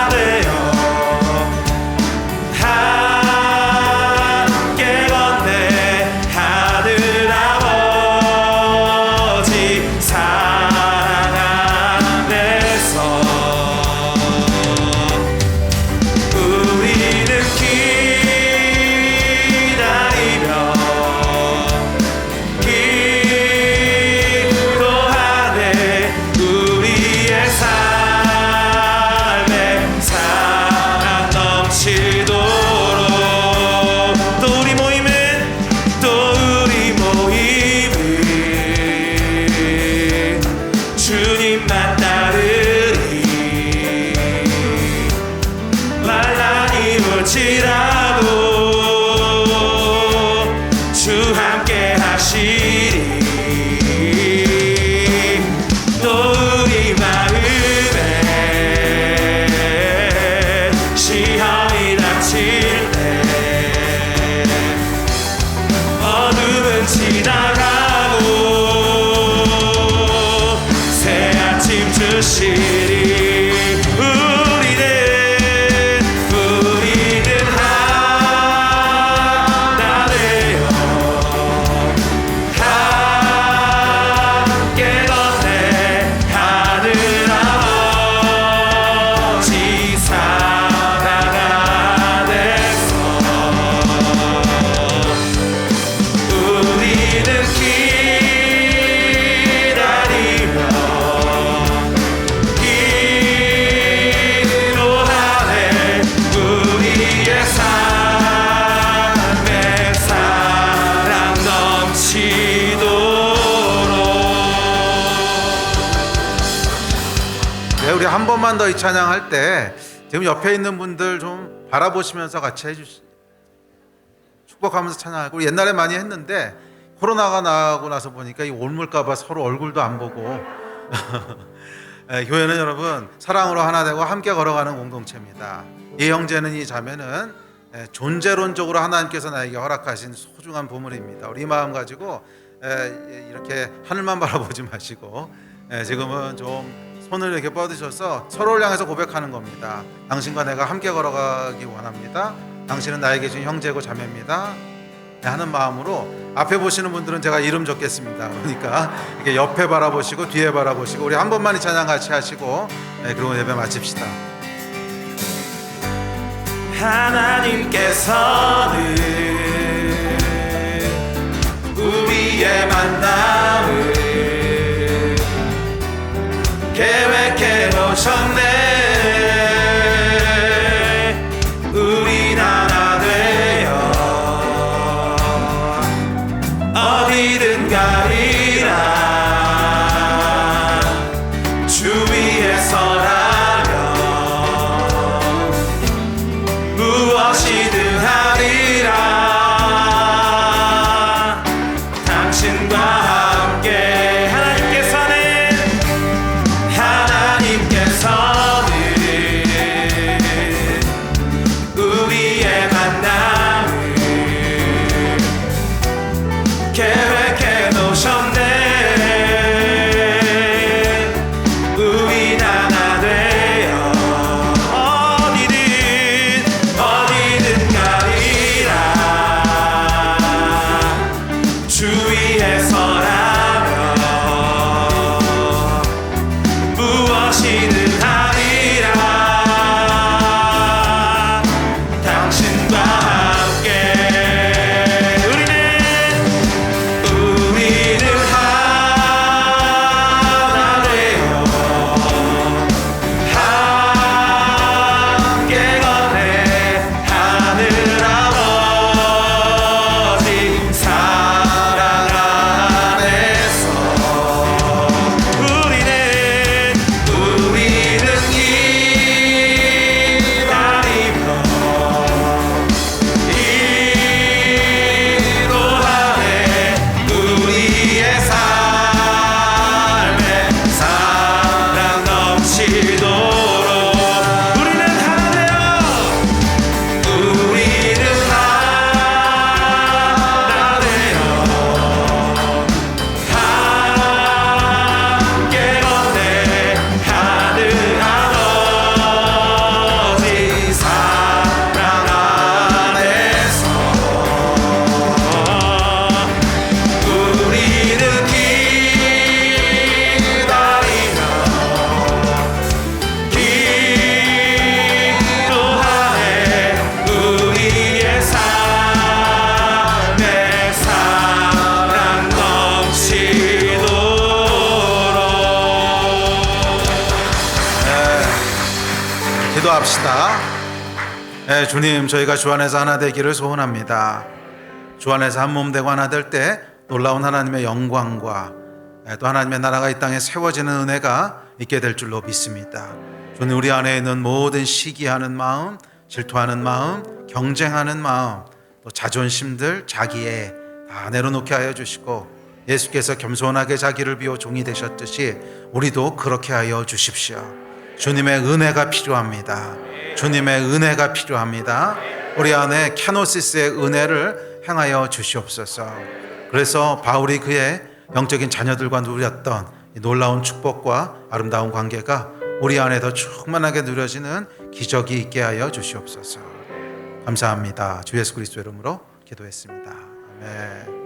되어 함께 지나가고 새 아침 주시리 우리는 하나 되어 함께 걷네 하늘 아버지 사랑 안에서 우리는 기다리며 기도하네 우리의 삶에 사랑 넘치도록. 네, 우리 한 번만 더 이 찬양할 때 지금 옆에 있는 분들 좀 바라보시면서 같이 해주시. 축복하면서 찬양하고 우리 옛날에 많이 했는데 코로나가 나고 나서 보니까 이 옮을까봐 서로 얼굴도 안 보고 교회는 여러분 사랑으로 하나 되고 함께 걸어가는 공동체입니다. 이 형제는 이 자매는 존재론적으로 하나님께서 나에게 허락하신 소중한 보물입니다. 우리 이 마음 가지고 이렇게 하늘만 바라보지 마시고 지금은 좀 손을 이렇게 뻗으셔서 서로를 향해서 고백하는 겁니다. 당신과 내가 함께 걸어가기 원합니다. 당신은 나에게 준 형제고 자매입니다. 하는 마음으로 앞에 보시는 분들은 제가 이름 적겠습니다. 그러니까 이렇게 옆에 바라보시고 뒤에 바라보시고 우리 한 번만 이 찬양 같이 하시고 그리고 예배 마칩시다. 하나님께서는 우리의 만남을 계획해 놓으셨네. 우린 하나 되어 어디든 가리라 주 위에 서라면 무엇이든 하리라. 당신과 함께 하나님께서는 우리의 만남을 계획해 놓으셨네. 우린 하나 되어 어디든 가리라 주 위에 서라면 무엇이든 하리라. 당신과 함께 우리는 하나 되어 함께 걷네 하늘 아버지 사랑 안에서 우리는 기다리며 기도하네 우리의 삶에 사랑 넘치도록. 우리는 하나 되어 함께 걷네 하늘 아버지 사랑 안에서 우리는 기다리며 기도하네 우리의 삶에 사랑 넘치도록. 기도합시다. 주님, 저희가 주 안에서 하나 되기를 소원합니다. 주 안에서 한 몸 되고 하나 될 때 놀라운 하나님의 영광과 또 하나님의 나라가 이 땅에 세워지는 은혜가 있게 될 줄로 믿습니다. 주님, 우리 안에 있는 모든 시기하는 마음, 질투하는 마음, 경쟁하는 마음, 또 자존심들, 자기애 다 내려놓게 하여 주시고 예수께서 겸손하게 자기를 비워 종이 되셨듯이 우리도 그렇게 하여 주십시오. 주님의 은혜가 필요합니다. 주님의 은혜가 필요합니다. 우리 안에 캐노시스의 은혜를 행하여 주시옵소서. 그래서 바울이 그의 영적인 자녀들과 누렸던 이 놀라운 축복과 아름다운 관계가 우리 안에도 충만하게 누려지는 기적이 있게 하여 주시옵소서. 감사합니다. 주 예수 그리스도 이름으로 기도했습니다. 아멘.